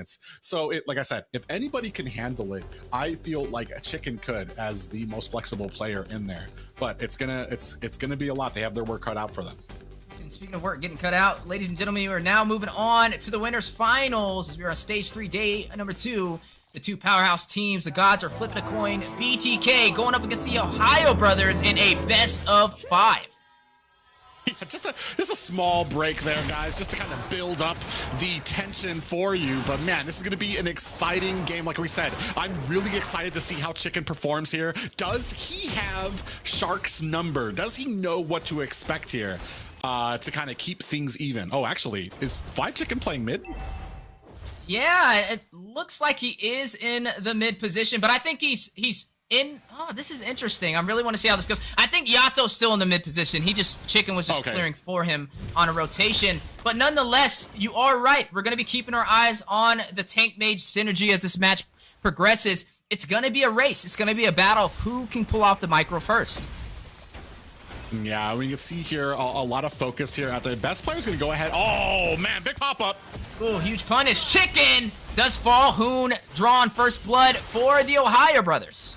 targets. So like I said, if anybody can handle it, I feel like a Chicken could as the most flexible player in there. But it's gonna be a lot. They have their work cut out for them. And speaking of work getting cut out, ladies and gentlemen, we are now moving on to the winners finals as we are on stage 3, day number 2. The two powerhouse teams, the gods, are flipping a coin. BTK going up against the Ohio brothers in a best of 5. Yeah, just a small break there, guys, just to kind of build up the tension for you. But man, this is going to be an exciting game. Like we said, I'm really excited to see how Chicken performs here. Does he have Shark's number? Does he know what to expect here to kind of keep things even? Oh, actually, is Fly Chicken playing mid? Yeah, it looks like he is in the mid position, but I think he's in. Oh, this is interesting. I really want to see how this goes. I think Yato's still in the mid position. Chicken was just clearing for him on a rotation. But nonetheless, you are right. We're going to be keeping our eyes on the Tank Mage synergy as this match progresses. It's going to be a race. It's going to be a battle of who can pull off the micro first. Yeah, we can see here a lot of focus here at the best player's going to go ahead. Oh, man, big pop-up. Oh, huge punish. Chicken does fall. Hoon drawn first blood for the Ohio brothers.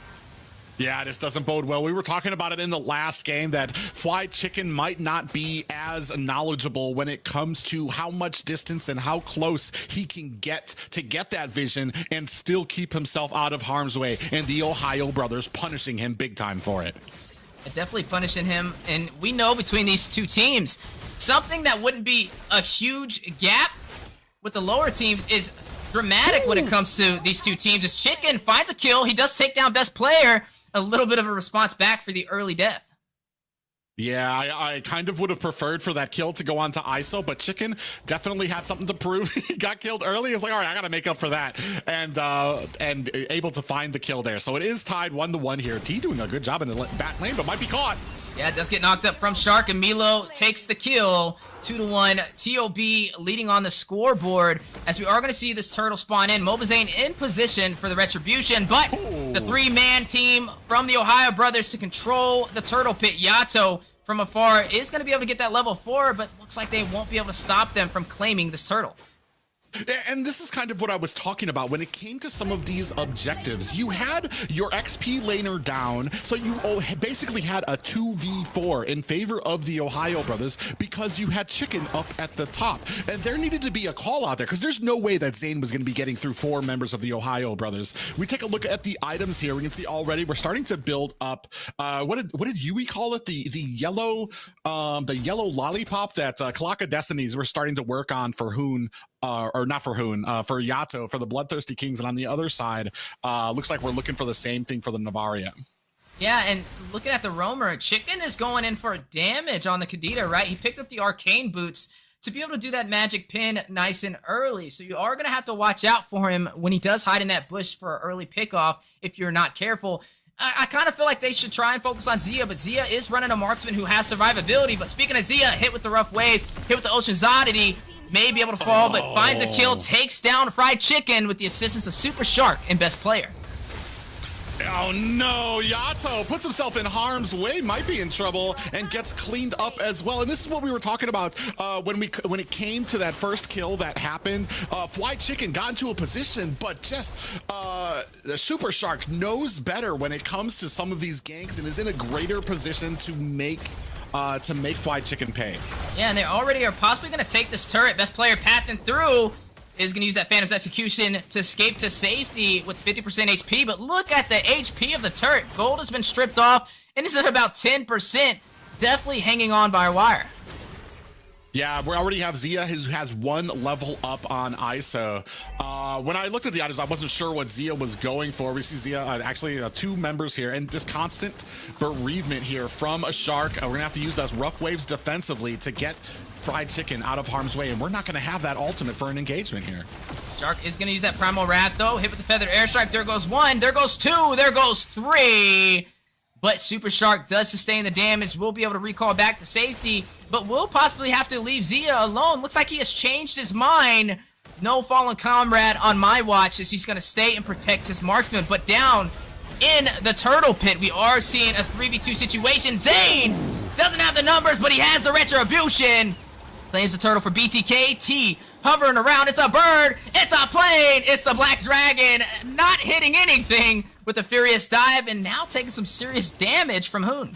Yeah, this doesn't bode well. We were talking about it in the last game that Fly Chicken might not be as knowledgeable when it comes to how much distance and how close he can get to get that vision and still keep himself out of harm's way. And the Ohio brothers punishing him big time for it. Definitely punishing him, and we know between these two teams, something that wouldn't be a huge gap with the lower teams is dramatic when it comes to these two teams. As Chicken finds a kill, he does take down best player, a little bit of a response back for the early death. Yeah, I kind of would have preferred for that kill to go on to ISO, but Chicken definitely had something to prove. He got killed early. It's like, all right, I got to make up for that, and able to find the kill there. So it is tied 1-1 here. T doing a good job in the back lane, but might be caught. Yeah, it does get knocked up from Shark, and Milo takes the kill. 2-1, TOB leading on the scoreboard as we are going to see this turtle spawn in. MobileZane in position for the retribution, but the 3-man team from the Ohio brothers to control the turtle pit. Yato from afar is going to be able to get that level 4, but looks like they won't be able to stop them from claiming this turtle. And this is kind of what I was talking about when it came to some of these objectives. You had your XP laner down, so you basically had a 2v4 in favor of the Ohio brothers because you had Chicken up at the top. And there needed to be a call out there because there's no way that Zane was going to be getting through 4 members of the Ohio brothers. We take a look at the items here. We can see already we're starting to build up. What did Yui call it? The yellow lollipop that Kalaka Destinies were starting to work on for Hoon. Or not for Hoon, for Yato, for the Bloodthirsty Kings. And on the other side, looks like we're looking for the same thing for the Navaria. Yeah, and looking at the roamer, Chicken is going in for damage on the Kadita, right? He picked up the arcane boots to be able to do that magic pin nice and early. So you are going to have to watch out for him when he does hide in that bush for an early pickoff if you're not careful. I kind of feel like they should try and focus on Zia, but Zia is running a marksman who has survivability. But speaking of Zia, hit with the rough waves, hit with the Ocean's Oddity, may be able to fall, but finds a kill, takes down Fried Chicken with the assistance of Super Shark and best player. Oh no, Yato puts himself in harm's way, might be in trouble, and gets cleaned up as well. And this is what we were talking about when it came to that first kill that happened. Fly Chicken got into a position, but just the Super Shark knows better when it comes to some of these ganks and is in a greater position to make Fly Chicken pay. Yeah, and they already are possibly going to take this turret. Best player pathing through is going to use that Phantom's Execution to escape to safety with 50% HP. But look at the HP of the turret. Gold has been stripped off, and it's at about 10%. Definitely hanging on by a wire. Yeah, we already have Zia who has 1 level up on ISO. When I looked at the items, I wasn't sure what Zia was going for. We see Zia actually 2 members here, and this constant bereavement here from a Shark. We're gonna have to use those rough waves defensively to get Fried Chicken out of harm's way, and we're not gonna have that ultimate for an engagement here. Shark is gonna use that Primal Wrath though. Hit with the Feathered Airstrike. There goes 1, there goes 2, there goes 3. But Super Shark does sustain the damage. We'll be able to recall back to safety, but we'll possibly have to leave Zia alone. Looks like he has changed his mind. No fallen comrade on my watch as he's going to stay and protect his marksman. But down in the turtle pit, we are seeing a 3v2 situation. Zane doesn't have the numbers, but he has the retribution. Claims the turtle for BTK. T hovering around. It's a bird, it's a plane, it's the Black Dragon, not hitting anything with a furious dive, and now taking some serious damage from Hoon.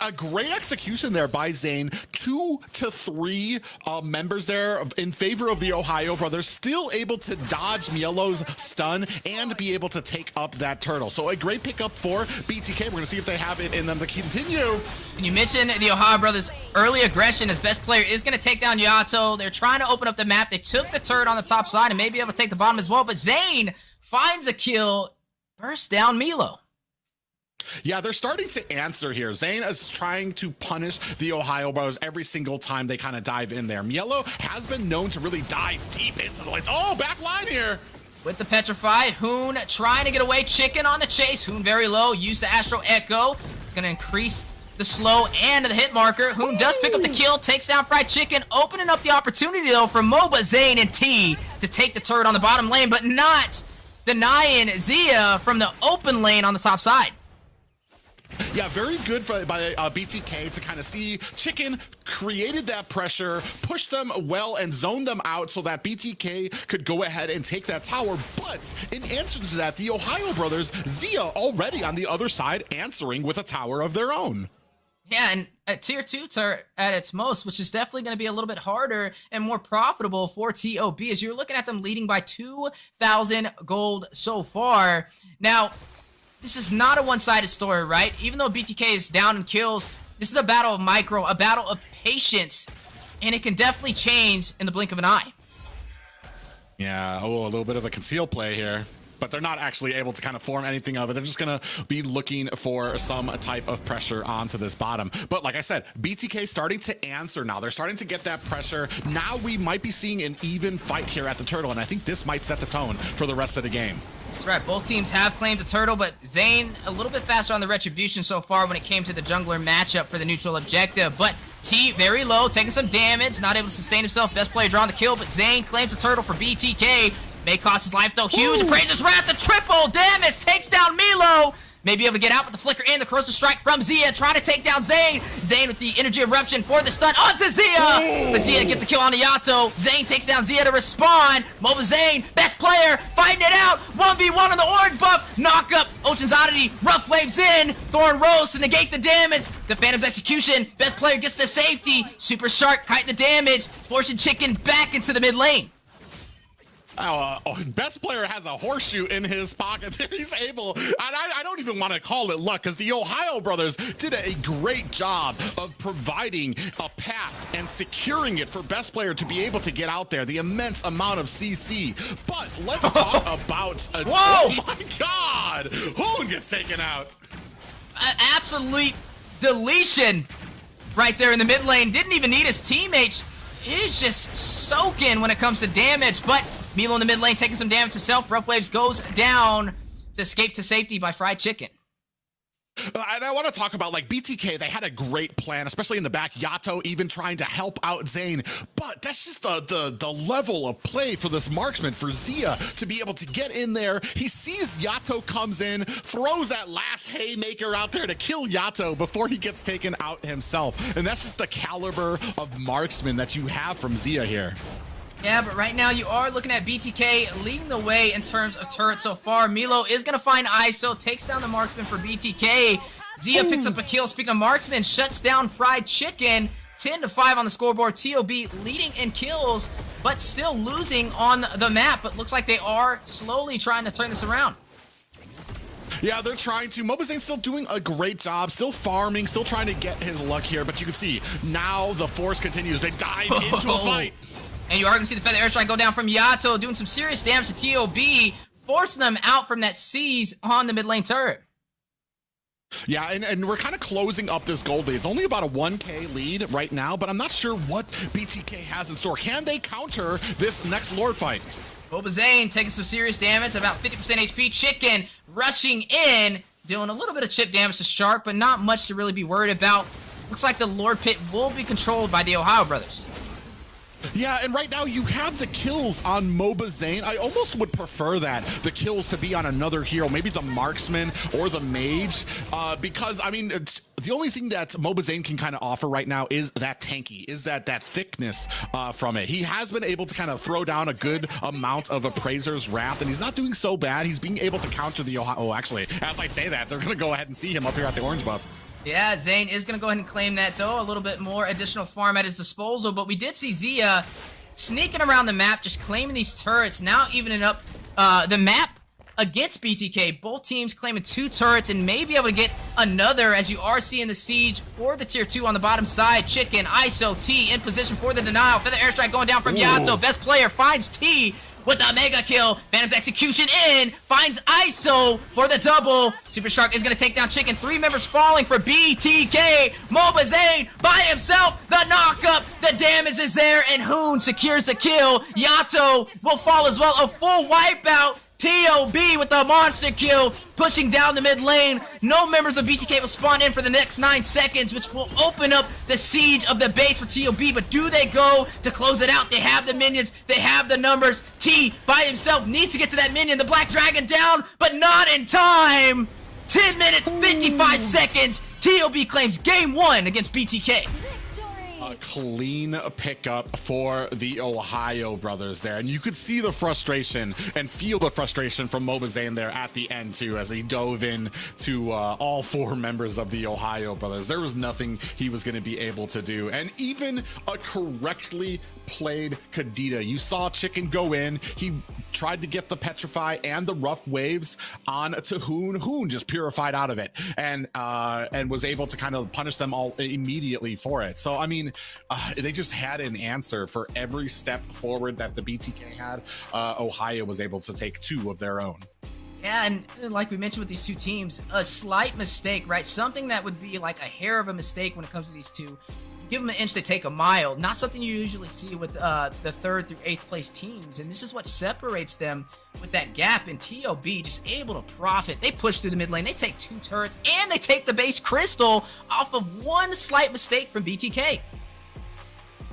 A great execution there by Zane. 2 to 3 members there in favor of the Ohio brothers, still able to dodge Mielo's stun and be able to take up that turtle. So a great pickup for BTK. We're going to see if they have it in them to continue. And you mentioned the Ohio brothers' early aggression as best player is going to take down Yato. They're trying to open up the map. They took the turret on the top side and may be able to take the bottom as well. But Zane finds a kill, bursts down Milo. Yeah, they're starting to answer here. Zane is trying to punish the Ohio brothers every single time they kind of dive in there. Mielo has been known to really dive deep into the lanes. Oh, back line here. With the Petrify, Hoon trying to get away. Chicken on the chase. Hoon very low. Use the Astro Echo. It's going to increase the slow and the hit marker. Hoon does pick up the kill, takes down Fried Chicken, opening up the opportunity, though, for MOBA, Zane, and T to take the turret on the bottom lane, but not denying Zia from the open lane on the top side. Yeah, very good by BTK to kind of see Chicken created that pressure, pushed them well, and zoned them out so that BTK could go ahead and take that tower. But in answer to that, the Ohio brothers, Zia already on the other side answering with a tower of their own. Yeah, and at tier 2 turret at its most, which is definitely going to be a little bit harder and more profitable for TOB, as you're looking at them leading by 2,000 gold so far. Now, this is not a one-sided story, right? Even though BTK is down in kills, this is a battle of micro, a battle of patience, and it can definitely change in the blink of an eye. Yeah, oh, a little bit of a conceal play here, but they're not actually able to kind of form anything of it. They're just going to be looking for some type of pressure onto this bottom. But like I said, BTK starting to answer now. They're starting to get that pressure. Now we might be seeing an even fight here at the turtle, and I think this might set the tone for the rest of the game. That's right, both teams have claimed the turtle, but Zane a little bit faster on the retribution so far when it came to the jungler matchup for the neutral objective. But T very low, taking some damage, not able to sustain himself. Best player drawing the kill, but Zane claims the turtle for BTK. May cost his life though. Huge Appraiser's Wrath, the triple damage takes down Milo. May be able to get out with the flicker and the corrosive strike from Zia, trying to take down Zane. Zane with the energy eruption for the stun onto Zia. But Zia gets a kill on the Yato. Zane takes down Zia to respawn. MOBA Zane, best player, fighting it out. 1v1 on the orange buff. Knock up Ocean's Oddity. Rough waves in. Thorn Rose to negate the damage. The Phantom's execution. Best player gets the safety. Super Shark kite the damage. Forcing Chicken back into the mid lane. Best player has a horseshoe in his pocket. He's able, and I don't even want to call it luck, because the Ohio brothers did a great job of providing a path and securing it for best player to be able to get out there. The immense amount of CC. But let's talk about whoa! Oh my God! Hoon gets taken out. Absolute deletion right there in the mid lane. Didn't even need his teammates. He's just soaking when it comes to damage, but Milo in the mid lane taking some damage himself. Rough Waves goes down to escape to safety by Fried Chicken. And I want to talk about, like, BTK. They had a great plan, especially in the back. Yato even trying to help out Zane. But that's just the level of play for this marksman, for Zia, to be able to get in there. He sees Yato comes in, throws that last haymaker out there to kill Yato before he gets taken out himself. And that's just the caliber of marksman that you have from Zia here. Yeah, but right now you are looking at BTK leading the way in terms of turrets so far. Milo is going to find ISO, takes down the marksman for BTK. Zia picks up a kill. Speaking of marksman, shuts down Fried Chicken. 10-5 on the scoreboard. TOB leading in kills, but still losing on the map. But looks like they are slowly trying to turn this around. Yeah, they're trying to. MOBA Zane's still doing a great job, still farming, still trying to get his luck here. But you can see now the force continues. They dive into a fight. And you are going to see the Feather Airstrike go down from Yato, doing some serious damage to TOB, forcing them out from that seize on the mid lane turret. Yeah, and we're kind of closing up this gold lead. It's only about a 1K lead right now, but I'm not sure what BTK has in store. Can they counter this next Lord fight? MOBA Zane taking some serious damage, about 50% HP. Chicken rushing in, doing a little bit of chip damage to Shark, but not much to really be worried about. Looks like the Lord Pit will be controlled by the Ohio brothers. Yeah, and right now you have the kills on MobileZane. I almost would prefer that, the kills to be on another hero, maybe the marksman or the mage, because, I mean, the only thing that MobileZane can kind of offer right now is that tanky, is that thickness from it. He has been able to kind of throw down a good amount of Appraiser's Wrath, and he's not doing so bad. He's being able to counter the Ohio. Oh, actually, as I say that, they're going to go ahead and see him up here at the orange buff. Yeah, Zane is going to go ahead and claim that, though. A little bit more additional farm at his disposal. But we did see Zia sneaking around the map, just claiming these turrets. Now evening up the map against BTK. Both teams claiming 2 turrets and may be able to get another, as you are seeing the siege for the tier 2 on the bottom side. Chicken, ISO, T in position for the denial. Feather airstrike going down from Yato. Best player finds T with the mega kill. Phantom's execution in. Finds ISO for the double. Super Shark is going to take down Chicken. 3 members falling for BTK. MobileZane by himself. The knockup. The damage is there. And Hoon secures the kill. Yato will fall as well. A full wipeout. TOB with the monster kill, pushing down the mid lane. No members of BTK will spawn in for the next 9 seconds, which will open up the siege of the base for TOB. But do they go to close it out? They have the minions. They have the numbers. T by himself needs to get to that minion. The Black Dragon down, but not in time. 10 minutes, 55 seconds. TOB claims game 1 against BTK. A clean pickup for the Ohio brothers there. And you could see the frustration and feel the frustration from MobileZane there at the end too, as he dove in to all 4 members of the Ohio brothers. There was nothing he was going to be able to do. And even a correctly played Kadita, you saw Chicken go in. He tried to get the Petrify and the Rough Waves on to Hoon. Hoon just purified out of it and was able to kind of punish them all immediately for it. So, I mean, they just had an answer for every step forward that the BTK had. Ohio was able to take 2 of their own. Yeah, and like we mentioned with these 2 teams, a slight mistake, right? Something that would be like a hair of a mistake when it comes to these 2. Give them an inch, they take a mile. Not something you usually see with the 3rd through 8th place teams. And this is what separates them with that gap. And TOB just able to profit. They push through the mid lane. They take 2 turrets and they take the base crystal off of one slight mistake from BTK.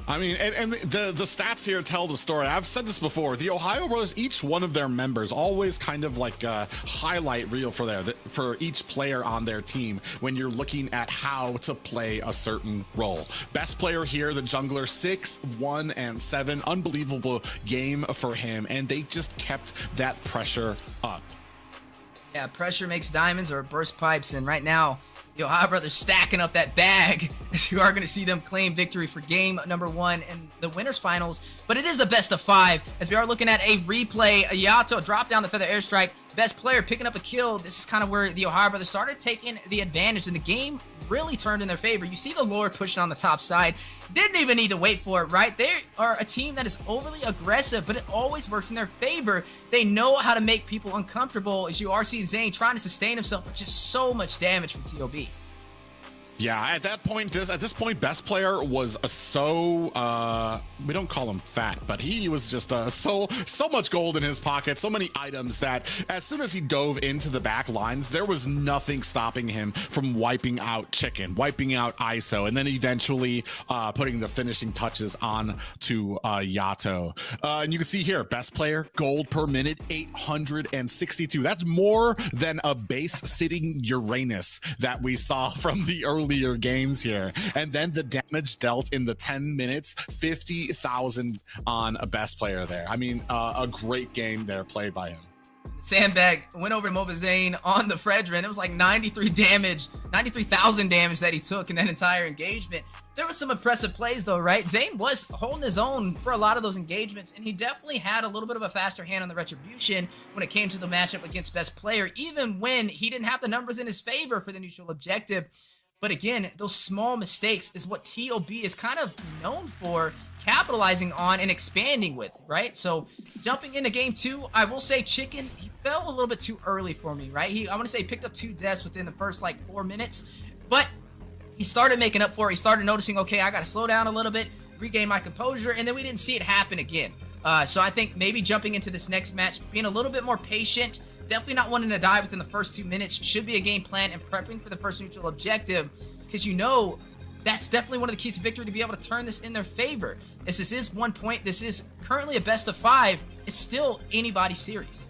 I mean, and the stats here tell the story. I've said this before. The Ohio brothers, each one of their members, always kind of like a highlight reel for each player on their team when you're looking at how to play a certain role. Best player here, the jungler, 6, 1, and 7. Unbelievable game for him, and they just kept that pressure up. Yeah, pressure makes diamonds or burst pipes, and right now, the Ohio brothers stacking up that bag, as you are going to see them claim victory for game number 1 in the winners finals. But it is a best of 5, as we are looking at a replay. Yato drop down the feather airstrike. Best player picking up a kill. This is kind of where the Ohio brothers started taking the advantage, and the game really turned in their favor. You see the Lord pushing on the top side. Didn't even need to wait for it, right? They are a team that is overly aggressive, but it always works in their favor. They know how to make people uncomfortable, as you are seeing Zane trying to sustain himself with just so much damage from TOB. Yeah, at this point, best player was we don't call him fat, but he was just so much gold in his pocket, so many items that as soon as he dove into the back lines, there was nothing stopping him from wiping out Chicken, wiping out ISO, and then eventually putting the finishing touches on to Yato. And you can see here, best player, gold per minute, 862. That's more than a base sitting Uranus that we saw from the earlier games here. And then the damage dealt in the 10 minutes, 50,000 on a best player there. I mean, a great game there played by him. Sandbag went over to MobileZane on the Fredrin. It was like 93,000 damage that he took in that entire engagement. There was some impressive plays though, right? Zane was holding his own for a lot of those engagements, and he definitely had a little bit of a faster hand on the retribution when it came to the matchup against best player, even when he didn't have the numbers in his favor for the neutral objective. But again, those small mistakes is what TOB is kind of known for, capitalizing on and expanding with, right? So jumping into game 2, I will say Chicken, he fell a little bit too early for me, right? I want to say he picked up 2 deaths within the first like 4 minutes, but he started making up for it. He started noticing, okay, I got to slow down a little bit, regain my composure, and then we didn't see it happen again. So I think maybe jumping into this next match, being a little bit more patient, definitely not wanting to die within the first 2 minutes, should be a game plan, and prepping for the first neutral objective, because you know that's definitely one of the keys to victory to be able to turn this in their favor. As this is 1 point, this is currently a best of 5. It's still anybody's series.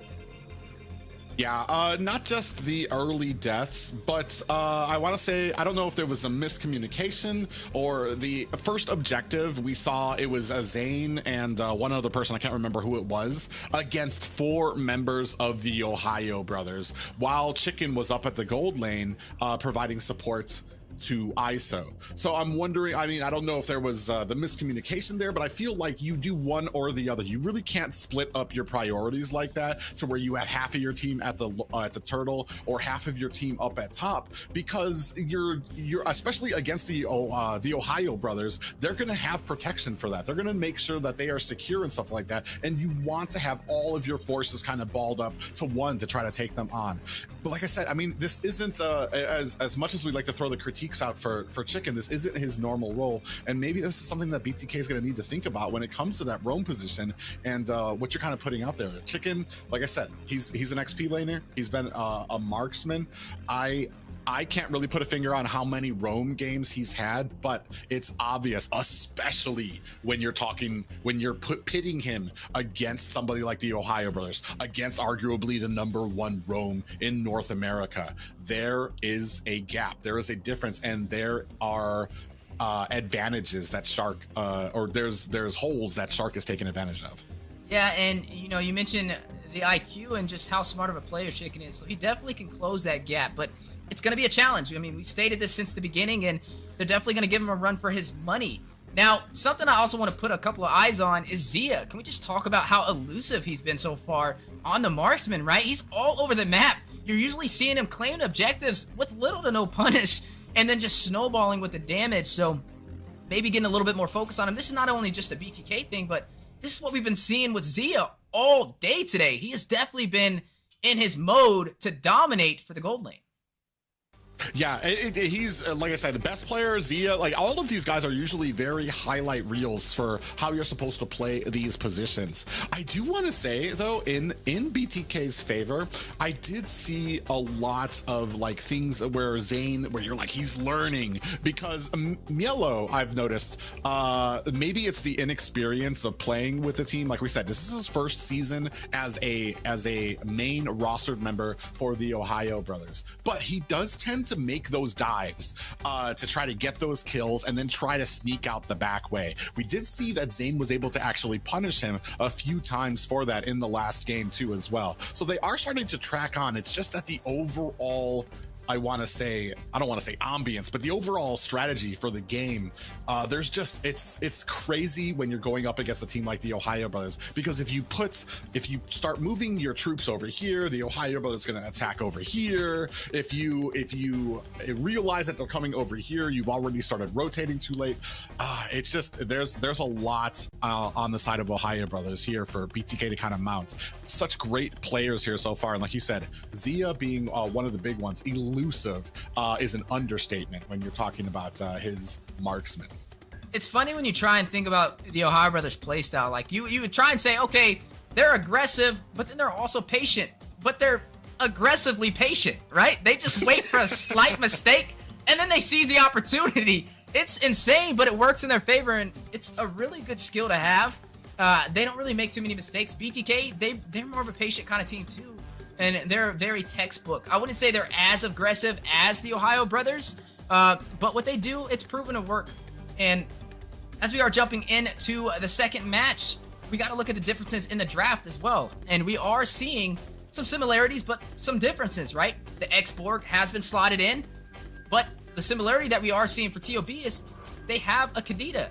Yeah, not just the early deaths, but I want to say, I don't know if there was a miscommunication or the first objective we saw, it was a Zane and one other person, I can't remember who it was, against 4 members of the Ohio brothers, while Chicken was up at the gold lane providing support to ISO. So I'm wondering, I mean, I don't know if there was the miscommunication there, but I feel like you do one or the other. You really can't split up your priorities like that to where you have half of your team at the turtle or half of your team up at top, because you're especially against the Ohio brothers, they're going to have protection for that. They're going to make sure that they are secure and stuff like that. And you want to have all of your forces kind of balled up to one to try to take them on. But like I said, I mean, this isn't as much as we'd like to throw the critiques out for Chicken, this isn't his normal role, and maybe this is something that BTK is going to need to think about when it comes to that roam position and what you're kind of putting out there. Chicken, like I said, he's an XP laner, he's been a marksman. I can't really put a finger on how many roam games he's had, but it's obvious, especially when you're pitting him against somebody like the Ohio brothers, against arguably the #1 roam in North America. There is a gap, there is a difference, and there are advantages that Shark, or there's holes that Shark is taking advantage of. Yeah, and you mentioned the IQ and just how smart of a player Chicken is, so he definitely can close that gap, but it's going to be a challenge. I mean, we stated this since the beginning, and they're definitely going to give him a run for his money. Now, something I also want to put a couple of eyes on is Zia. Can we just talk about how elusive he's been so far on the marksman, right? He's all over the map. You're usually seeing him claim objectives with little to no punish, and then just snowballing with the damage. So maybe getting a little bit more focus on him. This is not only just a BTK thing, but this is what we've been seeing with Zia all day today. He has definitely been in his mode to dominate for the gold lane. Yeah, he's, like I said, the best player, Zia. Like, all of these guys are usually very highlight reels for how you're supposed to play these positions. I do want to say, though, in BTK's favor, I did see a lot of, like, things where Zane, where you're like, he's learning, because Mielo, I've noticed, maybe it's the inexperience of playing with the team. Like we said, this is his first season as a main rostered member for the Ohio brothers, but he does tend to make those dives to try to get those kills and then try to sneak out the back way. We did see that Zane was able to actually punish him a few times for that in the last game too as well. So they are starting to track on. It's just that the overall, I don't want to say ambience, but the overall strategy for the game, there's just, it's crazy when you're going up against a team like the Ohio brothers, because if you start moving your troops over here, the Ohio brothers going to attack over here. If you realize that they're coming over here, you've already started rotating too late. It's just, there's a lot on the side of Ohio brothers here for BTK to kind of mount. Such great players here so far, and like you said, Zia being one of the big ones. Elusive is an understatement when you're talking about his marksman. It's funny when you try and think about the Ohio brothers playstyle. Like, you would try and say, okay, they're aggressive, but then they're also patient. But they're aggressively patient, right? They just wait for a slight mistake, and then they seize the opportunity. It's insane, but it works in their favor, and it's a really good skill to have. They don't really make too many mistakes. BTK, they're more of a patient kind of team too, and they're very textbook. I wouldn't say they're as aggressive as the Ohio brothers, but what they do, it's proven to work. And as we are jumping into the second match, we got to look at the differences in the draft as well. And we are seeing some similarities, but some differences, right? The X-Borg has been slotted in, but the similarity that we are seeing for TOB is they have a Kadita.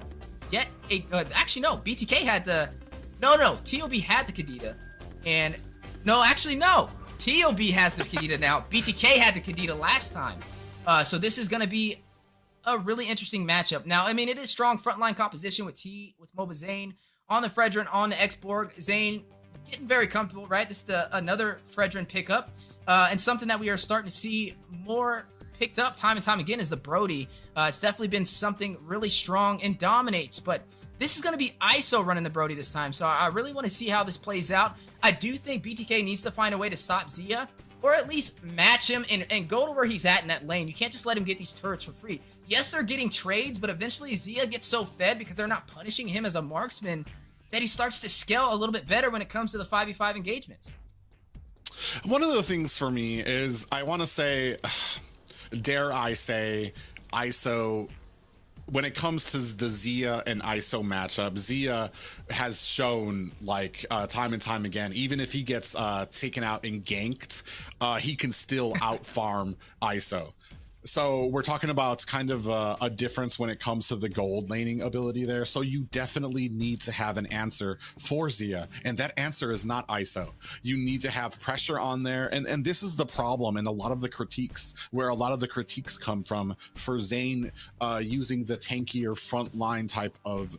Yet, actually, no, BTK had the... No, TOB had the Kadita. And, no, actually, no. TOB has the Kadita now. BTK had the Kadita last time. So this is going to be a really interesting matchup. Now, I mean, it is strong frontline composition with Moba Zane on the Fredrin, on the X-Borg. Zane getting very comfortable, right? This is another Fredrin pickup. And something that we are starting to see more picked up time and time again is the Brody. It's definitely been something really strong and dominates, but this is going to be ISO running the Brody this time, so I really want to see how this plays out. I do think BTK needs to find a way to stop Zia, or at least match him and go to where he's at in that lane. You can't just let him get these turrets for free. Yes, they're getting trades, but eventually Zia gets so fed because they're not punishing him as a marksman that he starts to scale a little bit better when it comes to the 5v5 engagements. One of the things for me is I want to say, dare I say, ISO, when it comes to the Zia and ISO matchup, Zia has shown like time and time again, even if he gets taken out and ganked, he can still out farm ISO. So we're talking about kind of a difference when it comes to the gold laning ability there. So you definitely need to have an answer for Zia, and that answer is not ISO. You need to have pressure on there, and this is the problem and a lot of the critiques, where a lot of the critiques come from for Zane using the tankier frontline type of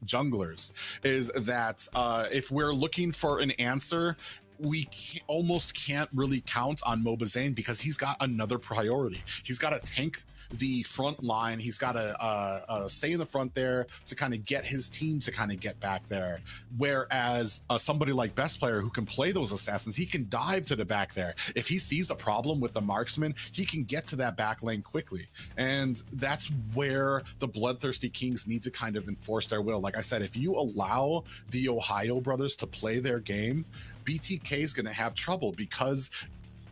junglers, is that if we're looking for an answer, we almost can't really count on MobileZane because he's got another priority. He's got to tank the front line. He's got to stay in the front there to kind of get his team to kind of get back there. Whereas somebody like Best Player who can play those assassins, he can dive to the back there. If he sees a problem with the marksman, he can get to that back lane quickly. And that's where the Bloodthirsty Kings need to kind of enforce their will. Like I said, if you allow the Ohio brothers to play their game, BTK is going to have trouble because,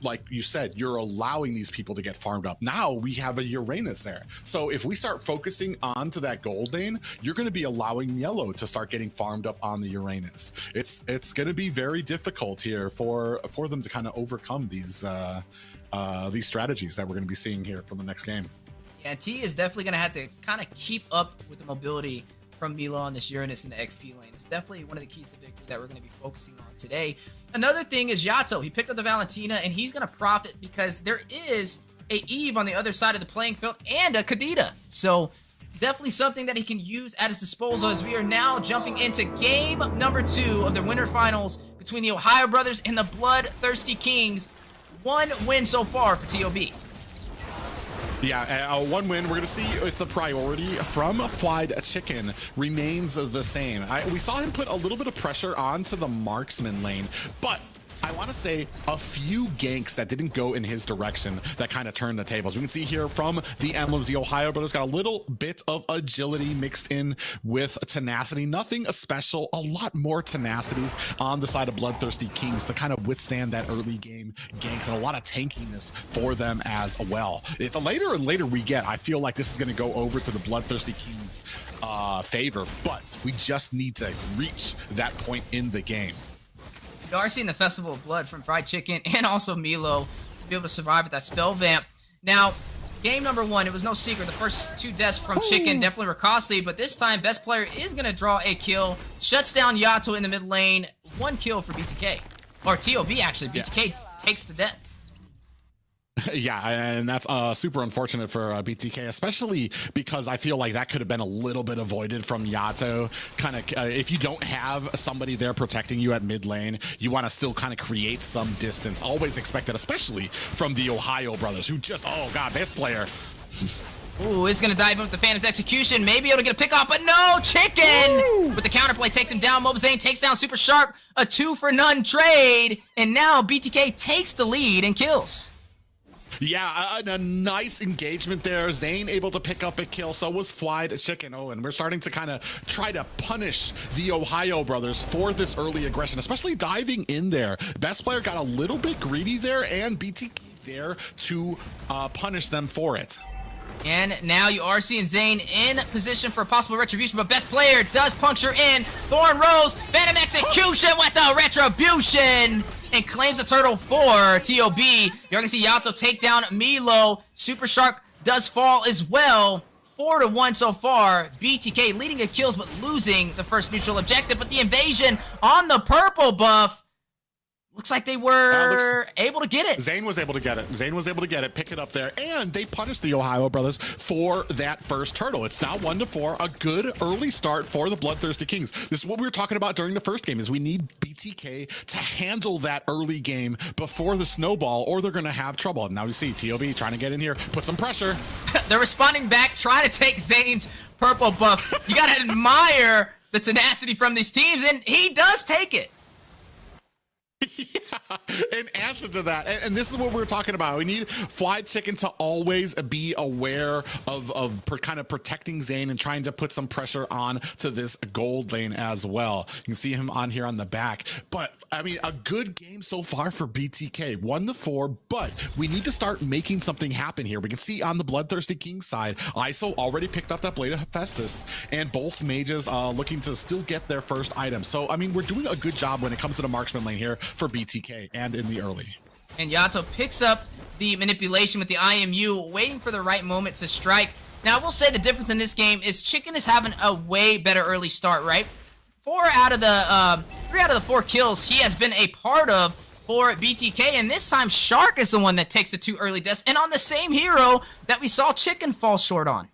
like you said, you're allowing these people to get farmed up. Now we have a Uranus there. So if we start focusing onto that gold lane, you're going to be allowing Yellow to start getting farmed up on the Uranus. It's going to be very difficult here for them to kind of overcome these strategies that we're going to be seeing here from the next game. Yeah, T is definitely going to have to kind of keep up with the mobility from Milo on this Uranus in the XP lane. It's definitely one of the keys to victory that we're going to be focusing on today. Another thing is Yato. He picked up the Valentina, and he's going to profit because there is a Eve on the other side of the playing field and a Kadita. So definitely something that he can use at his disposal as we are now jumping into game number 2 of the winter finals between the Ohio brothers and the Bloodthirsty Kings. 1 win so far for TOB. Yeah, 1 win. We're going to see it's a priority from Fried Chicken remains the same. We saw him put a little bit of pressure onto the marksman lane, but I want to say a few ganks that didn't go in his direction that kind of turned the tables. We can see here from the emblems, the Ohio brothers got a little bit of agility mixed in with tenacity. Nothing special, a lot more tenacities on the side of Bloodthirsty Kings to kind of withstand that early game ganks, and a lot of tankiness for them as well. The later and later we get, I feel like this is going to go over to the Bloodthirsty Kings' favor, but we just need to reach that point in the game. We are seeing the Festival of Blood from Fried Chicken and also Milo to be able to survive with that spell vamp. Now, game number 1, it was no secret. The first 2 deaths from Chicken definitely were costly, but this time, Best Player is going to draw a kill. Shuts down Yato in the mid lane. 1 kill for BTK. Or TOB, actually. BTK takes the death. Yeah, and that's super unfortunate for BTK, especially because I feel like that could have been a little bit avoided from Yato. Kind of, if you don't have somebody there protecting you at mid lane, you want to still kind of create some distance. Always expected, especially from the Ohio brothers, who just, oh god, Best Player. Ooh, is going to dive in with the Phantom's execution. Maybe able to get a pick off, but no! Chicken! Woo! With the counterplay, takes him down. MobileZane takes down Super Shark. A 2-for-none trade. And now BTK takes the lead and kills. Yeah, a nice engagement there. Zane able to pick up a kill. So was Fried Chicken. Oh, and we're starting to kind of try to punish the Ohio brothers for this early aggression, especially diving in there. Best Player got a little bit greedy there, and BTK there to punish them for it. And now you are seeing Zane in position for a possible retribution, but Best Player does puncture in. Thorn Rose, Phantom execution with the retribution, and claims the turtle for TOB. You're going to see Yato take down Milo. Super Shark does fall as well. 4-1 so far. BTK leading in kills, but losing the first neutral objective. But the invasion on the purple buff, looks like they were able to get it. Zane was able to get it. Zane was able to get it, pick it up there, and they punished the Ohio brothers for that first turtle. It's now 1-4, a good early start for the Bloodthirsty Kings. This is what we were talking about during the first game, is we need BTK to handle that early game before the snowball, or they're going to have trouble. And now we see TOB trying to get in here, put some pressure. They're responding back, trying to take Zane's purple buff. You got to admire the tenacity from these teams, and he does take it. Yeah, and answer to that. And this is what we're talking about. We need Fly Chicken to always be aware of kind of protecting Zane and trying to put some pressure on to this gold lane as well. You can see him on here on the back. But, I mean, a good game so far for BTK. 1-4, but we need to start making something happen here. We can see on the Bloodthirsty King side, ISO already picked up that Blade of Hephaestus, and both mages looking to still get their first item. So, I mean, we're doing a good job when it comes to the marksman lane here for BTK and in the early. And Yato picks up the manipulation with the IMU, waiting for the right moment to strike. Now, I will say the difference in this game is Chicken is having a way better early start, right? 3 out of the 4 kills he has been a part of for BTK, and this time Shark is the one that takes the 2 early deaths, and on the same hero that we saw Chicken fall short on.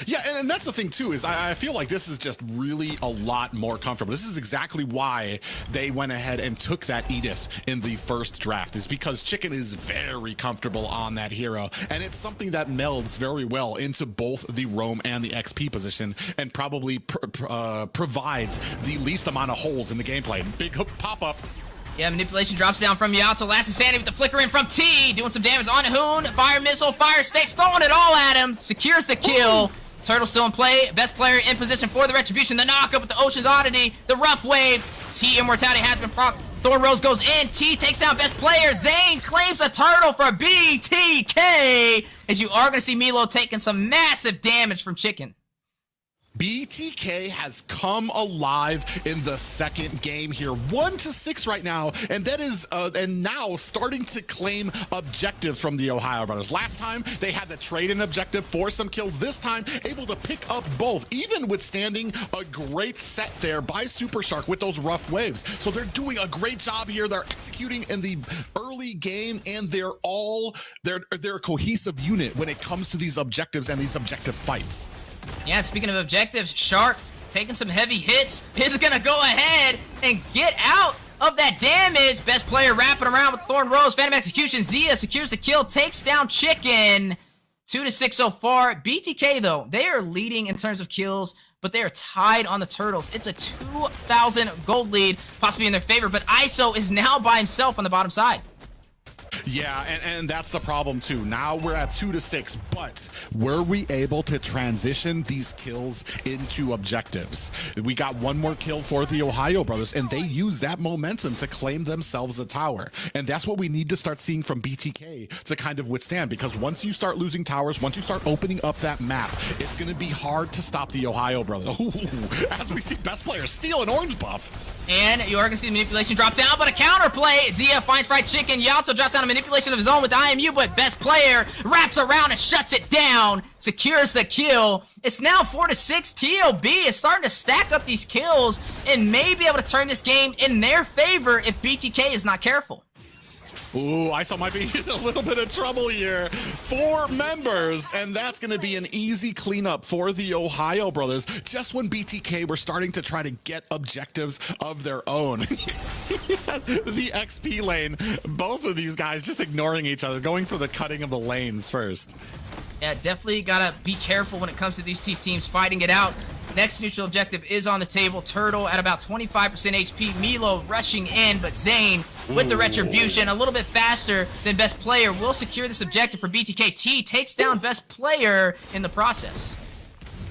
Yeah, and that's the thing too, is I feel like this is just really a lot more comfortable. This is exactly why they went ahead and took that Edith in the first draft, is because Chicken is very comfortable on that hero, and it's something that melds very well into both the roam and the XP position, and probably provides the least amount of holes in the gameplay. Big hook pop-up. Yeah, manipulation drops down from Yato. Last Insanity with the flicker in from T, doing some damage on Hoon. Fire missile, fire stakes, throwing it all at him. Secures the kill. Woo! Turtle still in play. Best player in position for the retribution. The knockup with the Ocean's Oddity. The rough waves. T immortality has been proc. Thorn Rose goes in. T takes down best player. Zane claims a turtle for BTK. As you are going to see Milo taking some massive damage from Chicken. BTK has come alive in the second game here, 1-6 right now, and that is and now starting to claim objectives from the Ohio brothers. Last time they had the trade-in objective for some kills. This time able to pick up both, even withstanding a great set there by Super Shark with those rough waves. So they're doing a great job here. They're executing in the early game, and they're a cohesive unit when it comes to these objectives and these objective fights. Yeah, speaking of objectives, Shark taking some heavy hits is going to go ahead and get out of that damage. Best player wrapping around with Thorn Rose, Phantom Execution. Zia secures the kill, takes down Chicken. 2-6 so far. BTK, though, they are leading in terms of kills, but they are tied on the Turtles. It's a 2,000 gold lead, possibly in their favor, but ISO is now by himself on the bottom side. Yeah, and that's the problem too. Now we're at 2-6, but were we able to transition these kills into objectives? We got one more kill for the Ohio brothers, and they used that momentum to claim themselves a tower. And that's what we need to start seeing from BTK to kind of withstand, because once you start losing towers, once you start opening up that map, it's going to be hard to stop the Ohio brothers. Ooh, as we see best player steal an orange buff. And you are going to see the manipulation drop down, but a counterplay. Zia finds fried Chicken. Yato drops down a manipulation of his own with IMU, but best player wraps around and shuts it down. Secures the kill. It's now 4-6. TOB is starting to stack up these kills and may be able to turn this game in their favor if BTK is not careful. Ooh, ISO might be in a little bit of trouble here. 4 members, and that's going to be an easy cleanup for the Ohio brothers. Just when BTK were starting to try to get objectives of their own. The XP lane, both of these guys just ignoring each other, going for the cutting of the lanes first. Yeah, definitely got to be careful when it comes to these two teams fighting it out. Next neutral objective is on the table. Turtle at about 25% HP. Milo rushing in, but Zane with the retribution a little bit faster than best player will secure this objective for BTK. T takes down best player in the process.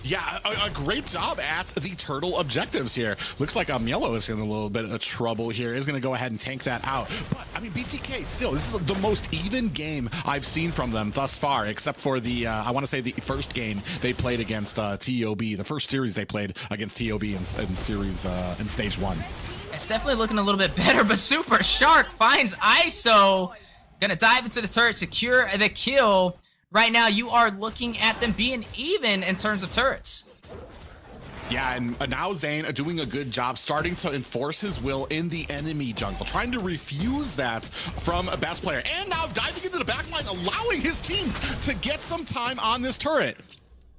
Yeah, a great job at the turtle objectives here. Looks like Yellow is in a little bit of trouble here. Is going to go ahead and tank that out. But, I mean, BTK still, this is the most even game I've seen from them thus far, except for the, I want to say the first game they played against TOB, the first series they played against TOB in stage 1. It's definitely looking a little bit better, but Super Shark finds ISO. Gonna dive into the turret, secure the kill. Right now, you are looking at them being even in terms of turrets. Yeah, and now Zane doing a good job starting to enforce his will in the enemy jungle, trying to refuse that from a best player. And now diving into the backline, allowing his team to get some time on this turret.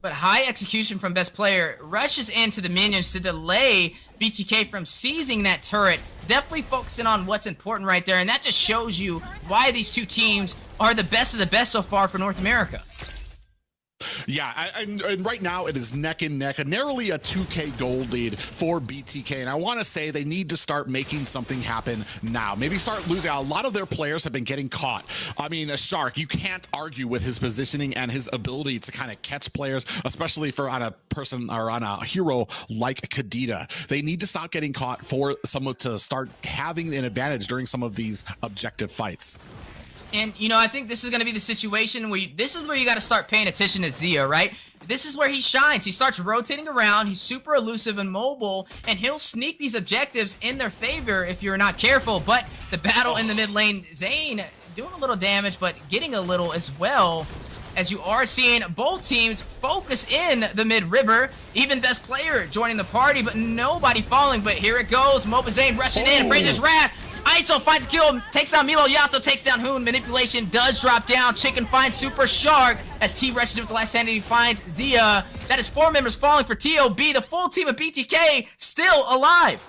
But high execution from best player rushes into the minions to delay BTK from seizing that turret. Definitely focusing on what's important right there, and that just shows you why these two teams are the best of the best so far for North America. Yeah, and right now it is neck and neck, narrowly a 2K gold lead for BTK. And I want to say they need to start making something happen now. Maybe start losing. A lot of their players have been getting caught. I mean, a Shark, you can't argue with his positioning and his ability to kind of catch players, especially for on a person or on a hero like Kadita. They need to stop getting caught for someone to start having an advantage during some of these objective fights. And, you know, I think this is going to be the situation where this is where you got to start paying attention to Zia, right? This is where he shines. He starts rotating around. He's super elusive and mobile, and he'll sneak these objectives in their favor if you're not careful. But the battle in the mid lane, Zane doing a little damage, but getting a little as well, as you are seeing both teams focus in the mid-river. Even best player joining the party, but nobody falling. But here it goes. Zane rushing in, brings his wrath. ISO finds a kill, takes down Milo, Yato takes down Hoon. Manipulation does drop down. Chicken finds Super Shark as T rushes with the last sanity, finds Zia. That is 4 members falling for TOB. The full team of BTK still alive.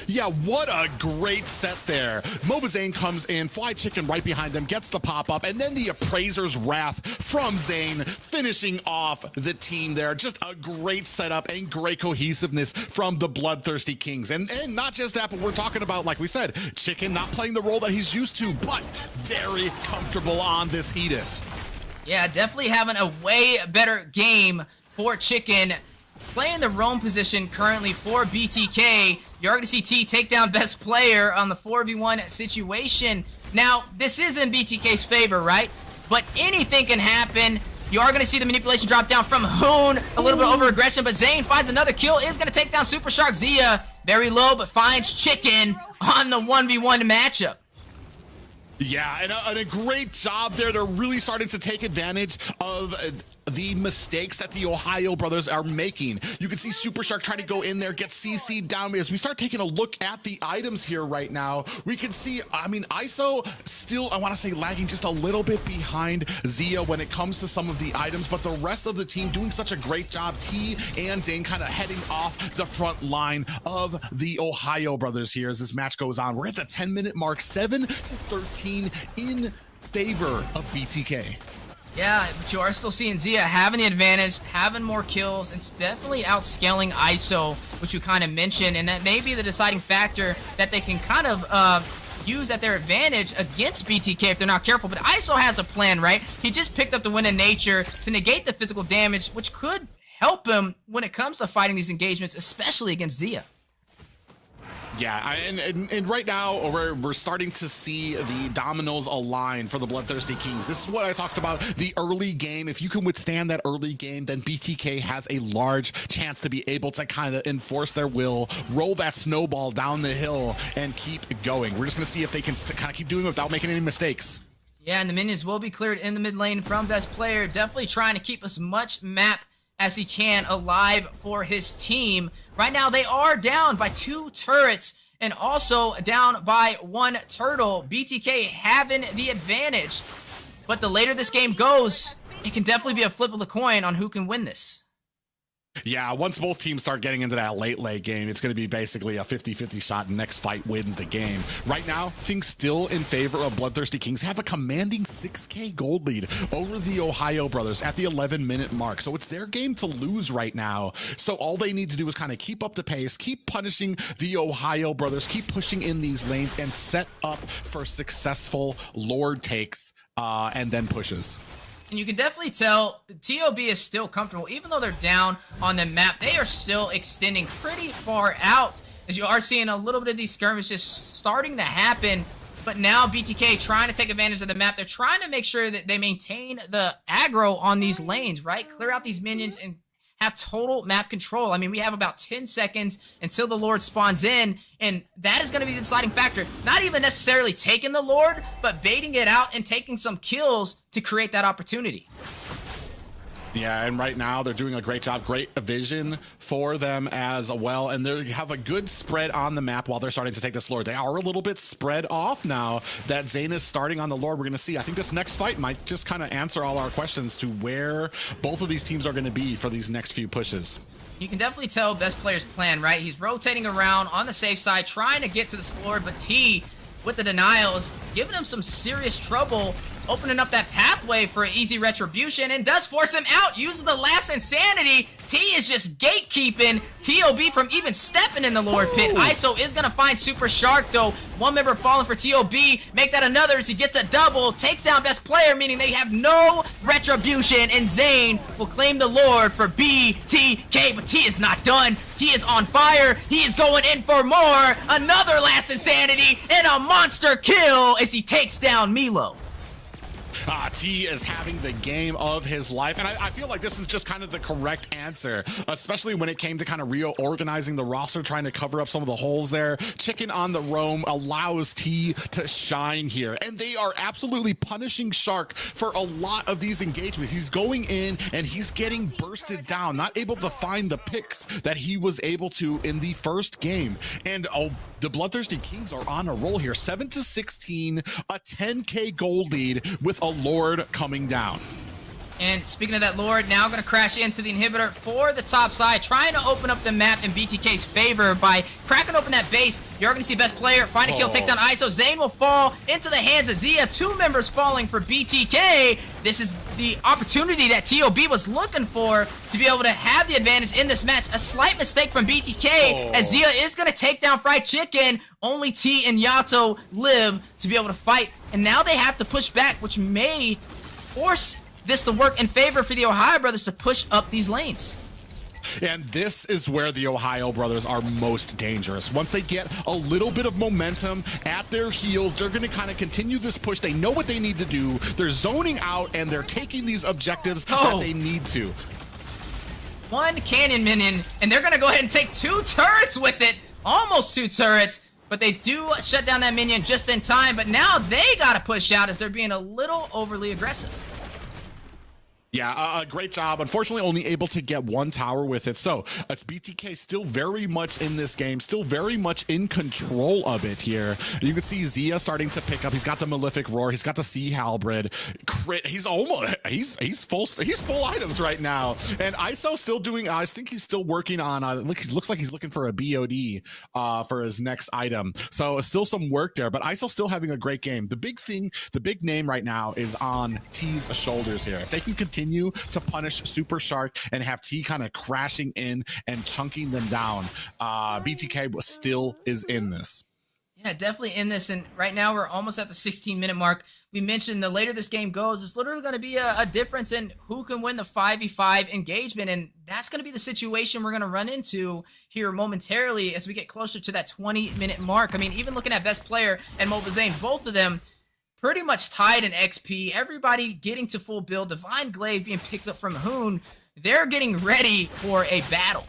Yeah, what a great set there. Zane comes in, Fly Chicken right behind him, gets the pop-up, and then the Appraiser's Wrath from Zane, finishing off the team there. Just a great setup and great cohesiveness from the Bloodthirsty Kings. And not just that, but we're talking about, like we said, Chicken not playing the role that he's used to, but very comfortable on this Edith. Yeah, definitely having a way better game for Chicken. Playing the roam position currently for BTK. You're going to see T take down best player on the 4v1 situation. Now, this is in BTK's favor, right? But anything can happen. You are going to see the manipulation drop down from Hoon. A little bit over aggression, but Zane finds another kill. Is going to take down Super Shark. Zia, very low, but finds Chicken on the 1v1 matchup. Yeah, and a great job there. They're really starting to take advantage of the mistakes that the Ohio brothers are making. You can see Super Shark trying to go in there, get CC'd down. As we start taking a look at the items here right now, we can see, I mean, ISO still, I want to say, lagging just a little bit behind Zia when it comes to some of the items, but the rest of the team doing such a great job. T and Zane kind of heading off the front line of the Ohio brothers here as this match goes on. We're at the 10-minute mark, 7-13 in favor of BTK. Yeah, but you are still seeing Zia having the advantage, having more kills. It's definitely outscaling ISO, which you kind of mentioned, and that may be the deciding factor that they can kind of use at their advantage against BTK if they're not careful. But ISO has a plan, right? He just picked up the Wind of Nature to negate the physical damage, which could help him when it comes to fighting these engagements, especially against Zia. Yeah, and right now we're starting to see the dominoes align for the Bloodthirsty Kings. This is what I talked about, the early game. If you can withstand that early game, then BTK has a large chance to be able to kind of enforce their will, roll that snowball down the hill, and keep going. We're just going to see if they can kind of keep doing it without making any mistakes. Yeah, and the minions will be cleared in the mid lane from best player. Definitely trying to keep as much map as he can alive for his team. Right now, they are down by 2 turrets and also down by 1 turtle. BTK having the advantage. But the later this game goes, it can definitely be a flip of the coin on who can win this. Yeah, once both teams start getting into that late game, it's going to be basically a 50-50 shot. Next fight wins the game. Right now, things still in favor of Bloodthirsty Kings. Have a commanding 6K gold lead over the Ohio brothers at the 11-minute mark. So it's their game to lose right now. So all they need to do is kind of keep up the pace, keep punishing the Ohio brothers, keep pushing in these lanes, and set up for successful Lord takes and then pushes. And you can definitely tell TOB is still comfortable. Even though they're down on the map, they are still extending pretty far out. As you are seeing a little bit of these skirmishes starting to happen. But now BTK trying to take advantage of the map. They're trying to make sure that they maintain the aggro on these lanes, right? Clear out these minions and have total map control. I mean, we have about 10 seconds until the Lord spawns in, and that is going to be the deciding factor. Not even necessarily taking the Lord, but baiting it out and taking some kills to create that opportunity. Yeah, and right now they're doing a great job. Great vision for them as well. And they have a good spread on the map while they're starting to take this Lord. They are a little bit spread off now that Zane is starting on the Lord. We're going to see. I think this next fight might just kind of answer all our questions to where both of these teams are going to be for these next few pushes. You can definitely tell best player's plan, right? He's rotating around on the safe side, trying to get to this Lord, but T with the denials, giving him some serious trouble, opening up that pathway for an easy retribution, and does force him out. Uses the last insanity. T is just gatekeeping TOB from even stepping in the Lord Pit. ISO is going to find Super Shark, though. One member falling for TOB. Make that another as he gets a double. Takes down best player, meaning they have no retribution, and Zane will claim the Lord for BTK, but T is not done. He is on fire. He is going in for more. Another last insanity and a monster kill as he takes down Milo. T is having the game of his life, and I feel like this is just kind of the correct answer, especially when it came to kind of reorganizing the roster, trying to cover up some of the holes there. Chicken on the roam allows T to shine here, and they are absolutely punishing Shark for a lot of these engagements. He's going in and he's getting bursted down, not able to find the picks that he was able to in the first game. And the Bloodthirsty Kings are on a roll here, 7-16, a 10K gold lead with a Lord coming down. And speaking of that Lord, now going to crash into the inhibitor for the top side, trying to open up the map in BTK's favor by cracking open that base. You're going to see best player find a kill, take down ISO. Zane will fall into the hands of Zia. 2 members falling for BTK. This is the opportunity that TOB was looking for to be able to have the advantage in this match. A slight mistake from BTK as Zia is going to take down Fried Chicken. Only T and Yato live to be able to fight. And now they have to push back, which may force this to work in favor for the Ohio brothers to push up these lanes. And this is where the Ohio brothers are most dangerous. Once they get a little bit of momentum at their heels, they're going to kind of continue this push. They know what they need to do. They're zoning out, and they're taking these objectives that they need to. 1 cannon minion, and they're going to go ahead and take 2 turrets with it. Almost 2 turrets. But they do shut down that minion just in time. But now they got to push out as they're being a little overly aggressive. Yeah, great job. Unfortunately, only able to get 1 tower with it. So it's BTK still very much in this game, still very much in control of it here. You can see Zia starting to pick up. He's got the Malefic Roar. He's got the Sea Halberd. Crit. He's almost. He's full items right now. And ISO still doing. I think he's still working on. Looks like he's looking for a BOD for his next item. So still some work there. But ISO still having a great game. The big thing, the big name right now is on T's shoulders here. If they can continue to punish Super Shark and have T kind of crashing in and chunking them down, BTK still is in this. Yeah, definitely in this, and right now we're almost at the 16-minute mark. We mentioned the later this game goes, it's literally going to be a difference in who can win the 5v5 engagement, and that's going to be the situation we're going to run into here momentarily as we get closer to that 20-minute mark. I mean, even looking at best player and Mobile Zane, both of them pretty much tied in XP. Everybody getting to full build. Divine Glaive being picked up from Hoon. They're getting ready for a battle.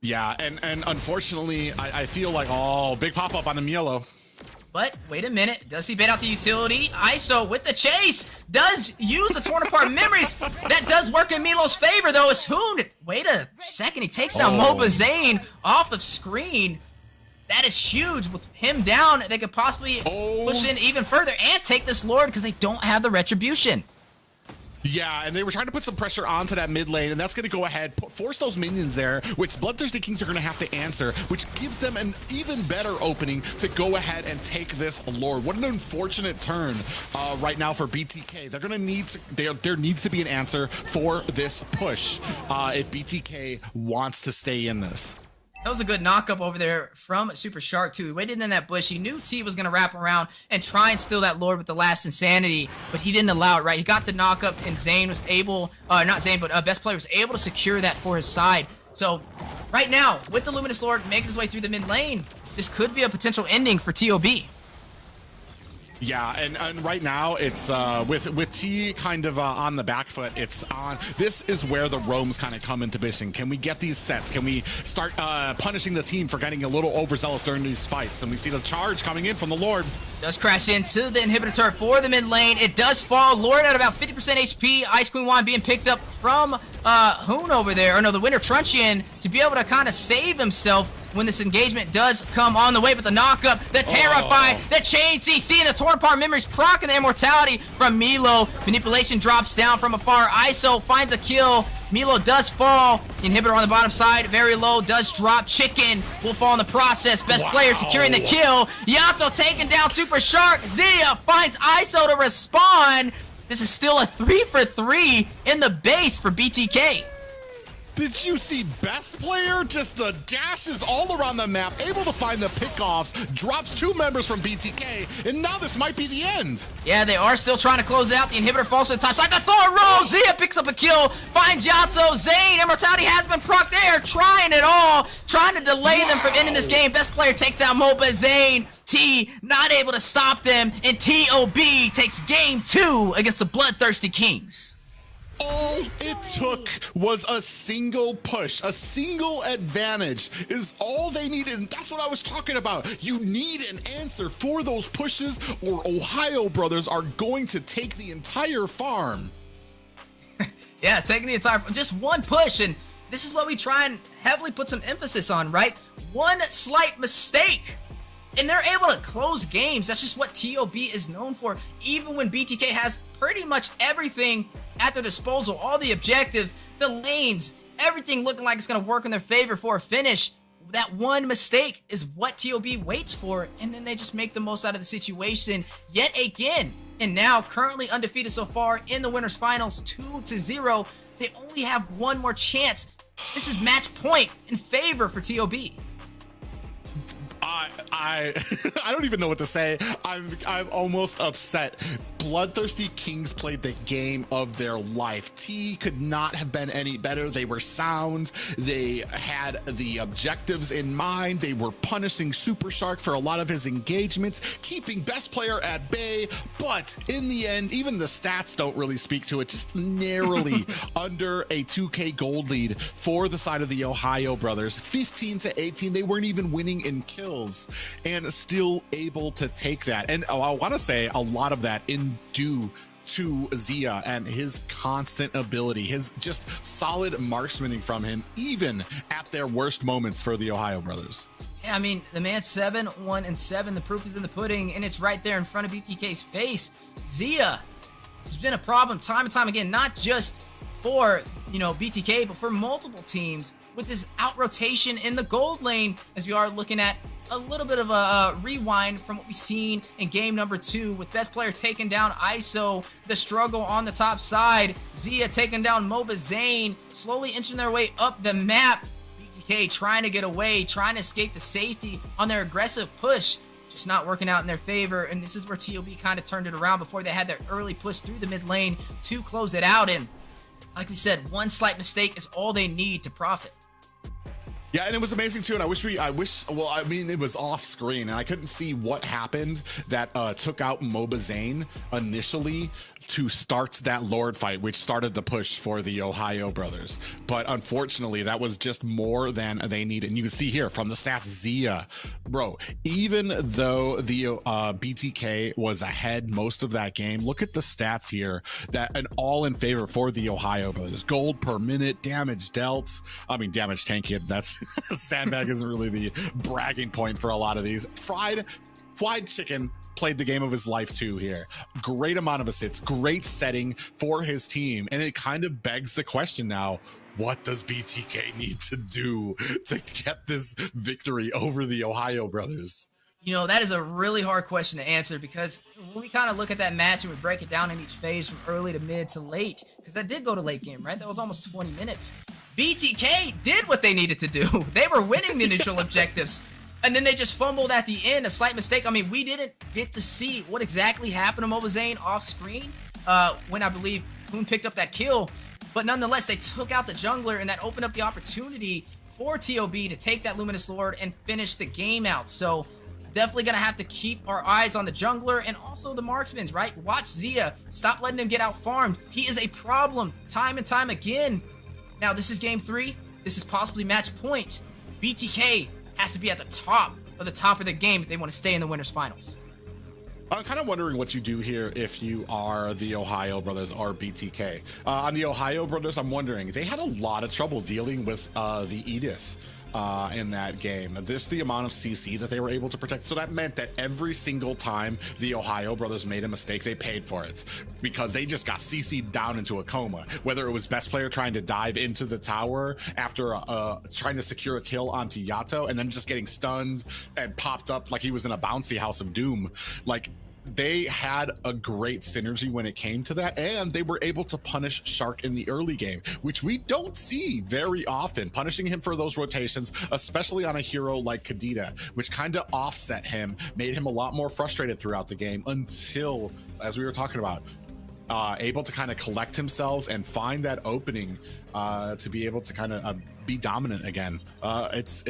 Yeah, and unfortunately, I feel like, big pop-up on the Mielo. But wait a minute, does he bait out the utility? ISO with the chase does use the torn apart memories. That does work in Milo's favor, though. As Hoon, wait a second, he takes down Moba Zane off of screen. That is huge. With him down, they could possibly push in even further and take this Lord because they don't have the retribution. Yeah, and they were trying to put some pressure onto that mid lane, and that's going to go ahead, force those minions there, which Bloodthirsty Kings are going to have to answer, which gives them an even better opening to go ahead and take this Lord. What an unfortunate turn right now for BTK. They're going to need there needs to be an answer for this push if BTK wants to stay in this. That was a good knock-up over there from Super Shark, too. He waited in that bush. He knew T was going to wrap around and try and steal that Lord with the last insanity, but he didn't allow it, right? He got the knock-up, and Zane was able, not Zane, but best player was able to secure that for his side. So, right now, with the Luminous Lord making his way through the mid lane, this could be a potential ending for TOB. Yeah, and right now it's with T kind of on the back foot. It's on. This is where the roams kind of come into mission. Can we get these sets? Can we start punishing the team for getting a little overzealous during these fights? And we see the charge coming in from the Lord. Does crash into the inhibitor turret for the mid lane. It does fall. Lord at about 50% HP. Ice Queen Wand being picked up from Hoon over there. Or no, the Winter Truncheon to be able to kind of save himself when this engagement does come on the way. But the knock-up, the Terrify, the Chain CC, and the torn apart memories procking the immortality from Milo. Manipulation drops down from afar. ISO finds a kill. Milo does fall. Inhibitor on the bottom side, very low, does drop. Chicken will fall in the process. Best player securing the kill. Yato taking down Super Shark. Zia finds ISO to respond. This is still a 3 for 3 in the base for BTK. Did you see best player? Just the dashes all around the map, able to find the pickoffs, drops 2 members from BTK, and now this might be the end. Yeah, they are still trying to close it out. The inhibitor falls to the top side. The Thor roll. Zia picks up a kill, finds Yato. Zane, Immortality has been procced. They are trying it all, trying to delay them from ending this game. Best player takes out Moba. Zane, T, not able to stop them, and TOB takes game 2 against the Bloodthirsty Kings. All it took was a single push, a single advantage is all they needed, and that's what I was talking about. You need an answer for those pushes, or Ohio Brothers are going to take the entire farm. Yeah, taking the entire farm. Just one push, and this is what we try and heavily put some emphasis on, right? One slight mistake, and they're able to close games. That's just what TOB is known for. Even when BTK has pretty much everything at their disposal, all the objectives, the lanes, everything looking like it's going to work in their favor for a finish, that one mistake is what TOB waits for, and then they just make the most out of the situation yet again. And now, currently undefeated so far in the winners finals, 2-0. They only have one more chance. This is match point in favor for TOB. I don't even know what to say. I'm almost upset. Bloodthirsty Kings played the game of their life. T could not have been any better. They were sound. They had the objectives in mind. They were punishing Super Shark for a lot of his engagements, keeping best player at bay. But in the end, even the stats don't really speak to it. Just narrowly under a 2K gold lead for the side of the Ohio Brothers. 15-18. They weren't even winning in kills and still able to take that. And I want to say a lot of that in due to Zia and his constant ability, his just solid marksmaning from him, even at their worst moments for the Ohio Brothers. Yeah, I mean, the man's 7-1-7. The proof is in the pudding, and it's right there in front of BTK's face. Zia has been a problem time and time again, not just for, BTK, but for multiple teams with this out-rotation in the gold lane, as we are looking at a little bit of a rewind from what we've seen in game number 2 with best player taking down ISO, the struggle on the top side, Zia taking down Moba Zane, slowly inching their way up the map. BTK trying to get away, trying to escape to safety on their aggressive push, just not working out in their favor. And this is where TOB kind of turned it around before they had their early push through the mid lane to close it out. And like we said, one slight mistake is all they need to profit. Yeah, and it was amazing too, and it was off screen, and I couldn't see what happened that took out Moba Zane initially to start that Lord fight, which started the push for the Ohio Brothers. But unfortunately, that was just more than they needed. And you can see here from the stats, Zia, bro, even though the BTK was ahead most of that game, look at the stats here, that an all in favor for the Ohio Brothers. Gold per minute, damage dealt, damage tanked, that's Sandbag isn't really the bragging point for a lot of these. Fried Chicken played the game of his life too here. Great amount of assists, great setting for his team. And it kind of begs the question now, what does BTK need to do to get this victory over the Ohio Brothers? That is a really hard question to answer, because when we kind of look at that match and we break it down in each phase from early to mid to late, because that did go to late game, right? That was almost 20 minutes. BTK did what they needed to do. They were winning the neutral objectives, and then they just fumbled at the end, a slight mistake. I mean, we didn't get to see what exactly happened to Moba Zane off screen when I believe Poon picked up that kill, but nonetheless, they took out the jungler, and that opened up the opportunity for TOB to take that Luminous Lord and finish the game out. So definitely gonna have to keep our eyes on the jungler and also the marksmen, right? Watch Zia. Stop letting him get out farmed. He is a problem time and time again. Now, this is game 3. This is possibly match point. BTK has to be at the top of the game if they want to stay in the winners finals. I'm kind of wondering what you do here if you are the Ohio Brothers or BTK. On the Ohio Brothers, I'm wondering, they had a lot of trouble dealing with the Edith in that game. This the amount of CC that they were able to protect. So that meant that every single time the Ohio brothers made a mistake, they paid for it because they just got CC'd down into a coma. Whether it was best player trying to dive into the tower after trying to secure a kill onto Yato and then just getting stunned and popped up like he was in a bouncy house of doom. Like, they had a great synergy when it came to that, and they were able to punish Shark in the early game, which we don't see very often. Punishing him for those rotations, especially on a hero like Kadita, which kind of offset him, made him a lot more frustrated throughout the game until, as we were talking about, able to kind of collect himself and find that opening to be able to kind of be dominant again. It's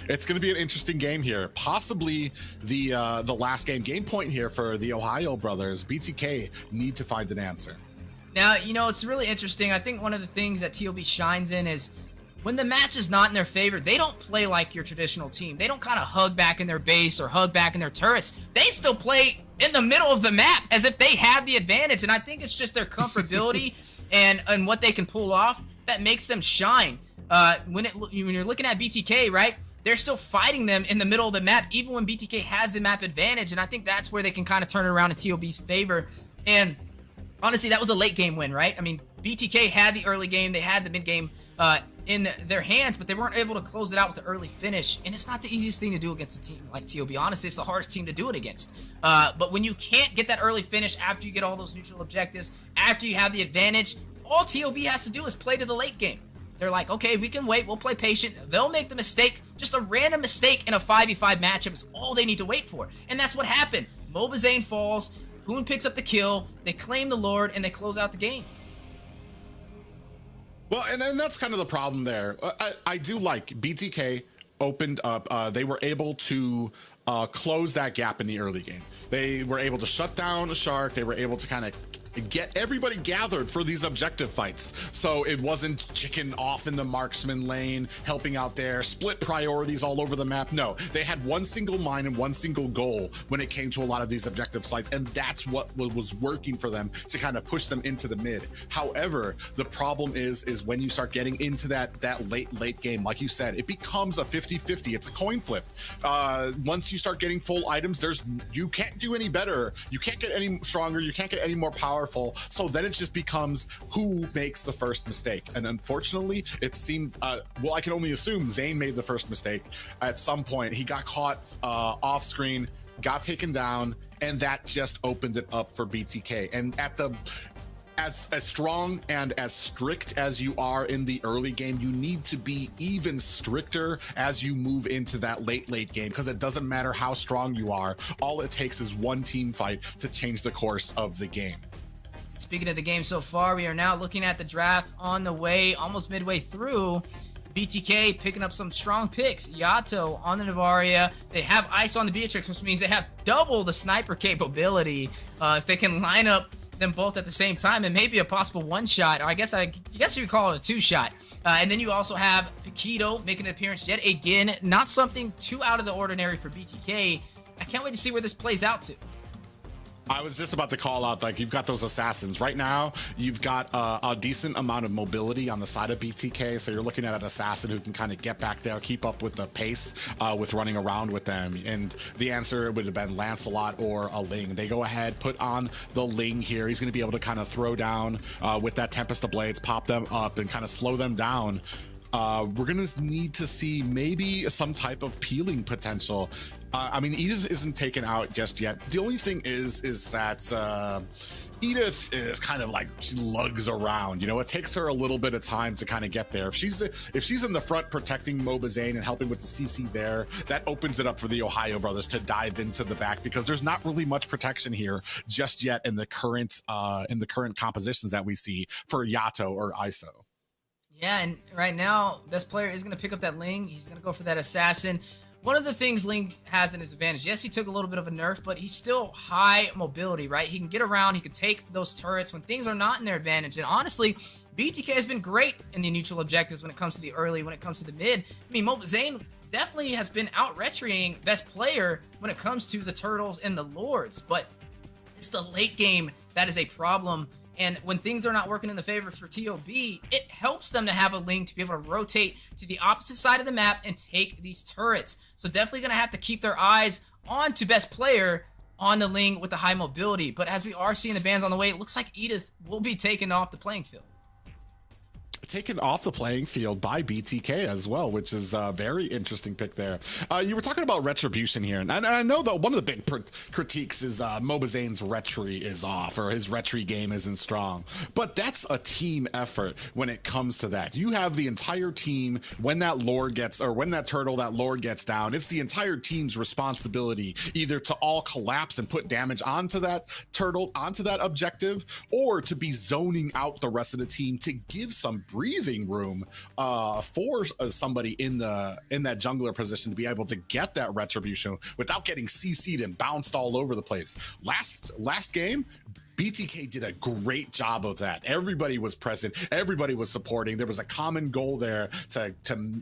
going to be an interesting game here. Possibly the last game point here for the Ohio brothers. BTK need to find an answer. Now, you know, it's really interesting. I think one of the things that TOB shines in is when the match is not in their favor, they don't play like your traditional team. They don't kind of hug back in their base or hug back in their turrets. They still play in the middle of the map as if they have the advantage. And I think it's just their comfortability and what they can pull off that makes them shine. When you're looking at BTK, right? They're still fighting them in the middle of the map, even when BTK has the map advantage. And I think that's where they can kind of turn it around in TOB's favor. And honestly, that was a late game win, right? I mean, BTK had the early game, they had the mid game in their hands, but they weren't able to close it out with the early finish. And it's not the easiest thing to do against a team like TOB. Honestly, it's the hardest team to do it against. But when you can't get that early finish after you get all those neutral objectives, after you have the advantage, all TOB has to do is play to the late game. They're like, okay, we can wait, we'll play patient. They'll make the mistake. Just a random mistake in a 5v5 matchup is all they need to wait for. And that's what happened. MobileLegends falls, Hoon picks up the kill, they claim the Lord, and they close out the game. Well, and that's kind of the problem there. I do like BTK opened up. They were able to close that gap in the early game. They were able to shut down a Shark. They were able to kind of get everybody gathered for these objective fights. So it wasn't chicken off in the marksman lane, helping out there, split priorities all over the map. No, they had one single mind and one single goal when it came to a lot of these objective sites. And that's what was working for them to kind of push them into the mid. However, the problem is when you start getting into that late game, like you said, it becomes a 50-50. It's a coin flip. Once you start getting full items, you can't do any better. You can't get any stronger. You can't get any more powerful. So then it just becomes who makes the first mistake. And unfortunately, it seemed, well, I can only assume Zane made the first mistake at some point. He got caught off screen, got taken down, and that just opened it up for BTK. And at the as strong and as strict as you are in the early game, you need to be even stricter as you move into that late game, because it doesn't matter how strong you are. All it takes is one team fight to change the course of the game. Speaking of the game so far, we are now looking at the draft on the way, almost midway through. BTK picking up some strong picks. Yato on the Navaria. They have Ice on the Beatrix, which means they have double the sniper capability. If they can line up them both at the same time, and maybe a possible one-shot, or I guess you could call it a two-shot. And then you also have Paquito making an appearance yet again. Not something too out of the ordinary for BTK. I can't wait to see where this plays out to. I was just about to call out, like, you've got those assassins. Right now, you've got a decent amount of mobility on the side of BTK, so you're looking at an assassin who can kind of get back there, keep up with the pace with running around with them. And the answer would have been Lancelot or a Ling. They go ahead, put on the Ling here. He's going to be able to kind of throw down with that Tempest of Blades, pop them up, and kind of slow them down. We're going to need to see maybe some type of peeling potential. I mean, Edith isn't taken out just yet. The only thing is that Edith is kind of like, she lugs around. You know, it takes her a little bit of time to kind of get there. If she's in the front protecting MobileLegends and helping with the CC there, that opens it up for the Ohio brothers to dive into the back, because there's not really much protection here just yet in the current compositions that we see for Yato or ISO. Yeah, and right now, best player is going to pick up that Ling. He's going to go for that assassin. One of the things Ling has in his advantage, yes, he took a little bit of a nerf, but he's still high mobility, right? He can get around, he can take those turrets when things are not in their advantage. And honestly, BTK has been great in the neutral objectives when it comes to the early, when it comes to the mid. I mean, MobileLegends definitely has been out-retrying best player when it comes to the turtles and the lords, but it's the late game that is a problem. And when things are not working in the favor for TOB, it helps them to have a Ling to be able to rotate to the opposite side of the map and take these turrets. So definitely going to have to keep their eyes on to best player on the Ling with the high mobility. But as we are seeing the bans on the way, it looks like Edith will be taken off the playing field. Taken off the playing field by BTK as well, which is a very interesting pick there. You were talking about retribution here, and I know that one of the big critiques is MobileZane's retry is off, or his retry game isn't strong, but that's a team effort when it comes to that. You have the entire team when that Lord gets, or when that turtle, that Lord gets down, it's the entire team's responsibility either to all collapse and put damage onto that turtle, onto that objective, or to be zoning out the rest of the team to give some breathing room for somebody in that jungler position to be able to get that retribution without getting CC'd and bounced all over the place. Last game, BTK did a great job of that. Everybody was present, everybody was supporting. There was a common goal there to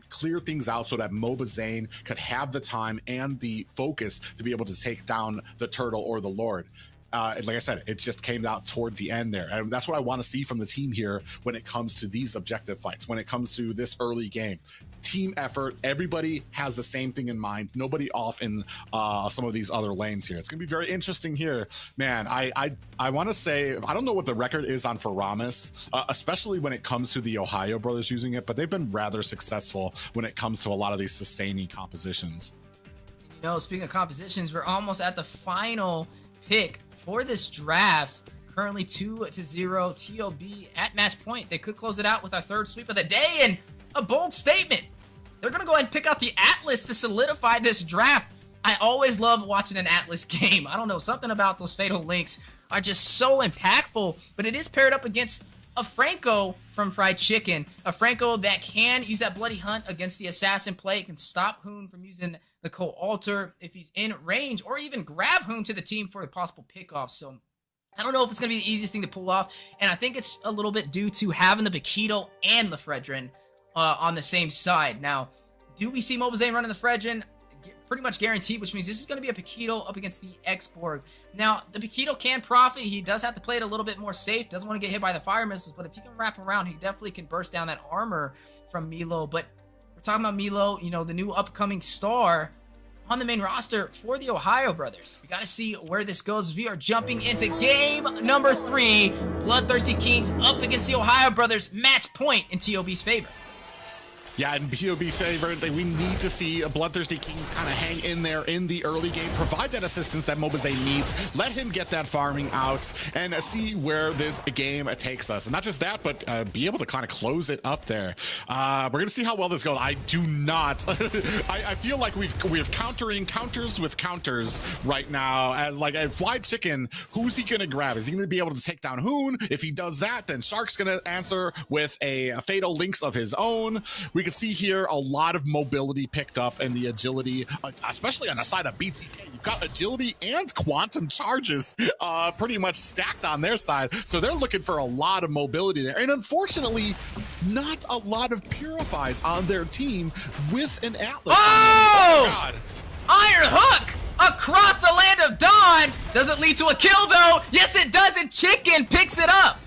clear things out so that MobileZane could have the time and the focus to be able to take down the turtle or the Lord. Like I said, it just came out towards the end there. And that's what I want to see from the team here when it comes to these objective fights, when it comes to this early game. Team effort, everybody has the same thing in mind. Nobody off in some of these other lanes here. It's going to be very interesting here. Man, I want to say, I don't know what the record is on Faramis, especially when it comes to the Ohio brothers using it, but they've been rather successful when it comes to a lot of these sustaining compositions. You know, speaking of compositions, we're almost at the final pick for this draft. Currently 2-0 TOB at match point. They could close it out with our third sweep of the day, and a bold statement. They're going to go ahead and pick out the Atlas to solidify this draft. I always love watching an Atlas game. I don't know, something about those Fatal Links are just so impactful, but it is paired up against a Franco from Fried Chicken. A Franco that can use that Bloody Hunt against the Assassin play. It can stop Hoon from using the Co-Alter if he's in range, or even grab Hoon to the team for a possible pickoff. So I don't know if it's going to be the easiest thing to pull off, and I think it's a little bit due to having the Bakito and the Fredrin on the same side. Now, do we see MobileZane running the Fredrin? Pretty much guaranteed, which means this is going to be a Bakito up against the X-Borg. Now, the Bakito can profit. He does have to play it a little bit more safe. Doesn't want to get hit by the fire missiles, but if he can wrap around, he definitely can burst down that armor from Milo. But we're talking about Milo, you know, the new upcoming star on the main roster for the Ohio brothers. We got to see where this goes. We are jumping into game number 3. Bloodthirsty Kings up against the Ohio brothers. Match point in TOB's favor. Yeah, in POB favor, we need to see a Bloodthirsty Kings kind of hang in there in the early game, provide that assistance that MobileZane needs, let him get that farming out, and see where this game takes us. And not just that, but be able to kind of close it up there. We're going to see how well this goes. I do not. I feel like we're countering counters with counters right now. As like a Fried Chicken, who's he going to grab? Is he going to be able to take down Hoon? If he does that, then Shark's going to answer with a Fatal Links of his own. We can see here a lot of mobility picked up, and the agility, especially on the side of BTK. You've got agility and quantum charges pretty much stacked on their side. So they're looking for a lot of mobility there. And unfortunately, not a lot of Purifies on their team with an Atlas. Oh! God. Iron Hook across the land of Dawn. Does it lead to a kill, though? Yes, it does, and Chicken picks it up.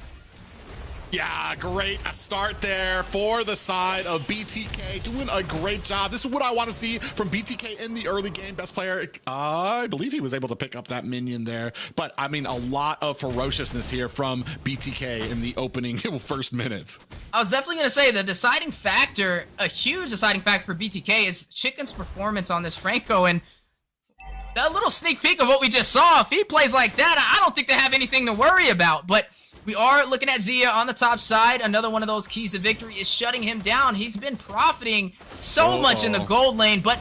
Yeah, great start there for the side of BTK, doing a great job. This is what I want to see from BTK in the early game. Best player, I believe he was able to pick up that minion there. But, I mean, a lot of ferociousness here from BTK in the opening first minutes. I was definitely going to say the deciding factor, a huge deciding factor for BTK is Chicken's performance on this Franco. And that little sneak peek of what we just saw, if he plays like that, I don't think they have anything to worry about. But we are looking at Zia on the top side. Another one of those keys to victory is shutting him down. He's been profiting so much in the gold lane, but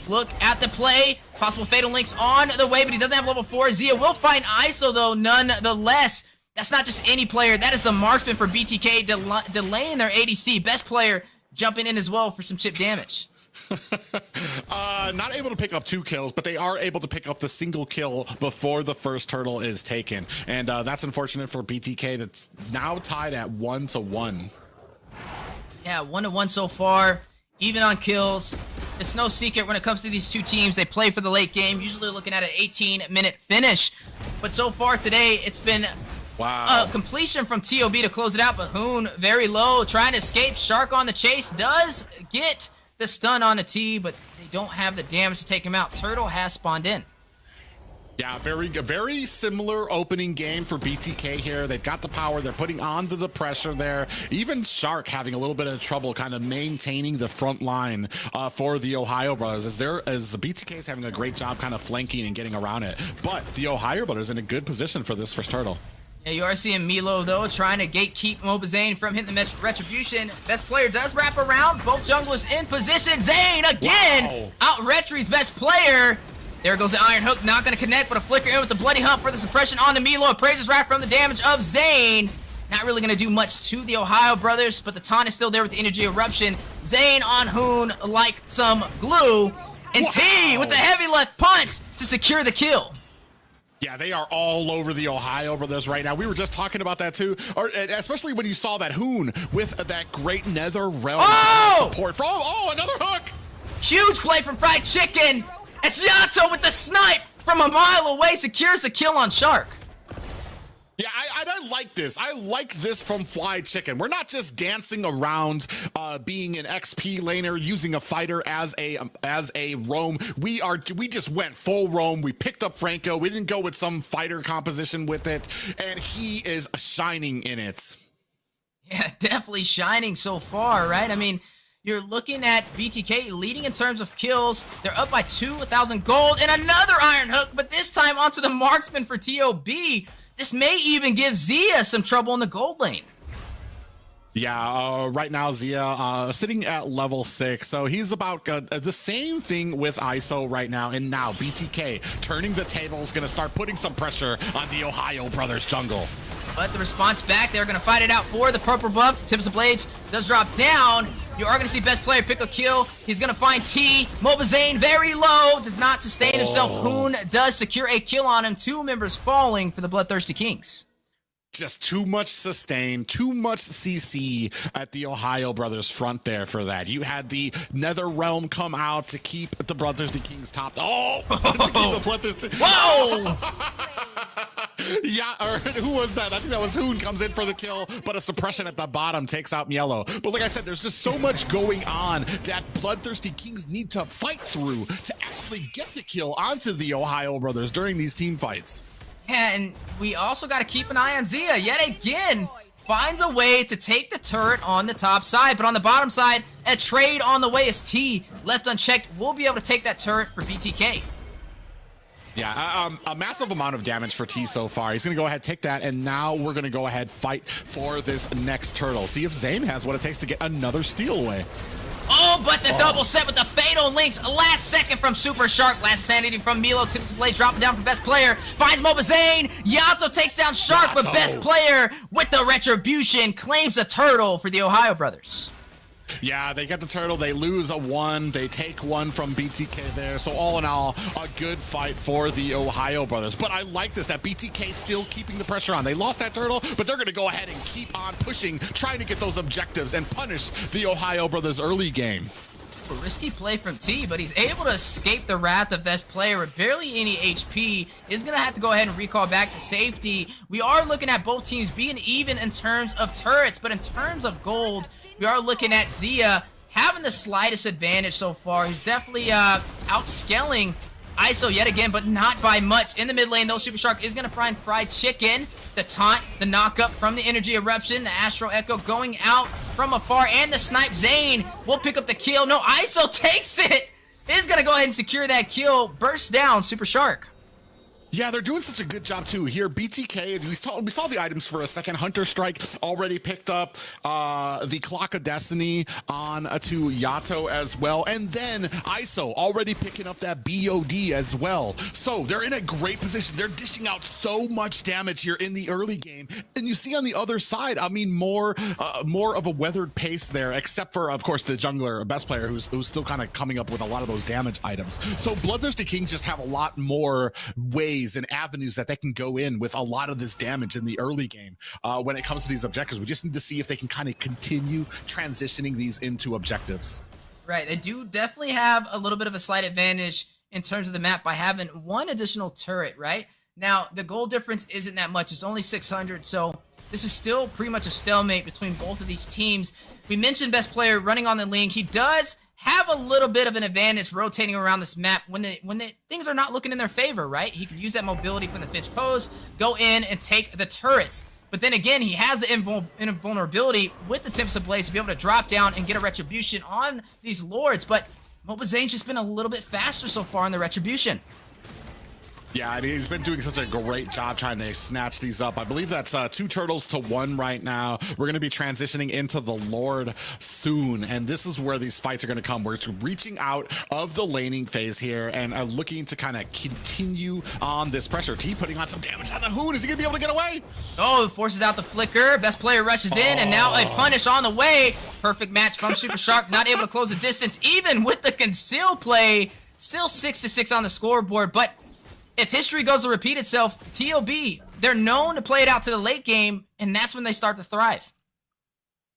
look at the play. Possible Fatal Links on the way, but he doesn't have level 4. Zia will find ISO, though, nonetheless. That's not just any player. That is the marksman for BTK, delaying their ADC. Best player jumping in as well for some chip damage. Not able to pick up 2 kills, but they are able to pick up the single kill before the first turtle is taken. And that's unfortunate for BTK. That's now tied at 1-1. Yeah, 1-1 so far. Even on kills. It's no secret when it comes to these two teams. They play for the late game, usually looking at an 18-minute finish. But so far today, it's been Wow. Completion from TOB to close it out, but Hoon very low, trying to escape. Shark on the chase, does get the stun on the T, but they don't have the damage to take him out. Turtle has spawned in. Yeah, very similar opening game for BTK here. They've got the power. They're putting on to the pressure there. Even Shark having a little bit of trouble kind of maintaining the front line for the Ohio Brothers as the BTK is having a great job kind of flanking and getting around it. But the Ohio Brothers in a good position for this first Turtle. Yeah, you are seeing Milo, though, trying to gatekeep MobileZane from hitting the Retribution. Best player does wrap around. Both junglers in position. Zane, again, out-retries best player. There goes the Iron Hook, not going to connect, but a flicker in with the Bloody Hump for the suppression on the Milo. Appraises wrap from the damage of Zane. Not really going to do much to the Ohio Brothers, but the taunt is still there with the Energy Eruption. Zane on Hoon like some glue. And T with the heavy left punch to secure the kill. Yeah, they are all over the Ohio Brothers right now. We were just talking about that too, especially when you saw that Hoon with that great Nether Realm support. Another hook! Huge play from Fried Chicken. As Yato with the snipe from a mile away secures the kill on Shark. Yeah, I like this. I like this from Fried Chicken. We're not just dancing around being an XP laner, using a fighter as a roam. We just went full roam. We picked up Franco. We didn't go with some fighter composition with it, and he is shining in it. Yeah, definitely shining so far, right? I mean, you're looking at BTK leading in terms of kills. They're up by 2,000 gold, and another Iron Hook, but this time onto the marksman for TOB. This may even give Zia some trouble in the gold lane. Yeah, right now Zia sitting at level 6, so he's about the same thing with ISO right now. And now BTK turning the tables, gonna start putting some pressure on the Ohio Brothers jungle. But the response back, they're gonna fight it out for the purple buff. Tips of Blades does drop down. You are gonna see best player pick a kill. He's gonna find T. MobileZane very low, does not sustain himself. Hoon does secure a kill on him. 2 members falling for the Bloodthirsty Kings. Just too much sustain, too much CC at the Ohio Brothers front there for that. You had the Nether Realm come out to keep the Bloodthirsty Kings topped. To keep the Bloodthirsty. Whoa! Yeah, or who was that? I think that was Hoon comes in for the kill, but a suppression at the bottom takes out Mielo. But like I said, there's just so much going on that Bloodthirsty Kings need to fight through to actually get the kill onto the Ohio Brothers during these team fights. Yeah, and we also got to keep an eye on Zia. Yet again, finds a way to take the turret on the top side. But on the bottom side, a trade on the way is T. Left unchecked, we'll be able to take that turret for BTK. Yeah, a massive amount of damage for T so far. He's going to go ahead, take that, and now we're going to go ahead, fight for this next turtle. See if Zane has what it takes to get another steal away. Oh, but the double set with the fatal links. Last second from Super Shark. Last sanity from Milo. Tips of Blade dropping down for best player. Finds MobileZane. Yato takes down Shark, but best player with the retribution claims the turtle for the Ohio Brothers. Yeah, they get the turtle. They lose a 1. They take 1 from BTK there. So all in all, a good fight for the Ohio Brothers. But I like this, that BTK still keeping the pressure on. They lost that turtle, but they're going to go ahead and keep on pushing, trying to get those objectives and punish the Ohio Brothers early game. A risky play from T, but he's able to escape the wrath of best player with barely any HP. Is going to have to go ahead and recall back to safety. We are looking at both teams being even in terms of turrets, but in terms of gold, we are looking at Zia having the slightest advantage so far. He's definitely outscaling ISO yet again, but not by much. In the mid lane, though, Super Shark is going to find Fried Chicken. The taunt, the knock-up from the Energy Eruption, the Astral Echo going out from afar, and the Snipe. Zane will pick up the kill. No, ISO takes it. He's going to go ahead and secure that kill. Bursts down Super Shark. Yeah, they're doing such a good job too. Here, BTK, we saw the items for a second. Hunter Strike already picked up the Clock of Destiny on to Yato as well. And then ISO already picking up that BOD as well. So they're in a great position. They're dishing out so much damage here in the early game. And you see on the other side, I mean, more of a weathered pace there, except for, of course, the jungler, best player, who's still kind of coming up with a lot of those damage items. So Bloodthirsty Kings just have a lot more ways and avenues that they can go in with a lot of this damage in the early game. When it comes to these objectives, we just need to see if they can kind of continue transitioning these into objectives. Right, they do definitely have a little bit of a slight advantage in terms of the map by having 1 additional turret, right? Now, the goal difference isn't that much. It's only 600, so this is still pretty much a stalemate between both of these teams. We mentioned best player running on the link. He does have a little bit of an advantage rotating around this map when the things are not looking in their favor, right? He can use that mobility from the Finch pose, go in and take the turrets. But then again, he has the invulnerability with the Tips of Blaze to be able to drop down and get a retribution on these lords. But MobileZane's just been a little bit faster so far in the retribution. Yeah, I mean, he's been doing such a great job trying to snatch these up. I believe that's 2 turtles to 1 right now. We're going to be transitioning into the Lord soon, and this is where these fights are going to come. We're reaching out of the laning phase here and looking to kind of continue on this pressure. T putting on some damage on the Hoon. Is he going to be able to get away? Oh, forces out the flicker. Best player rushes in, and now a punish on the way. Perfect match from Super Shark, not able to close the distance, even with the conceal play. Still 6-6 on the scoreboard, but if history goes to repeat itself, TOB, they're known to play it out to the late game, and that's when they start to thrive.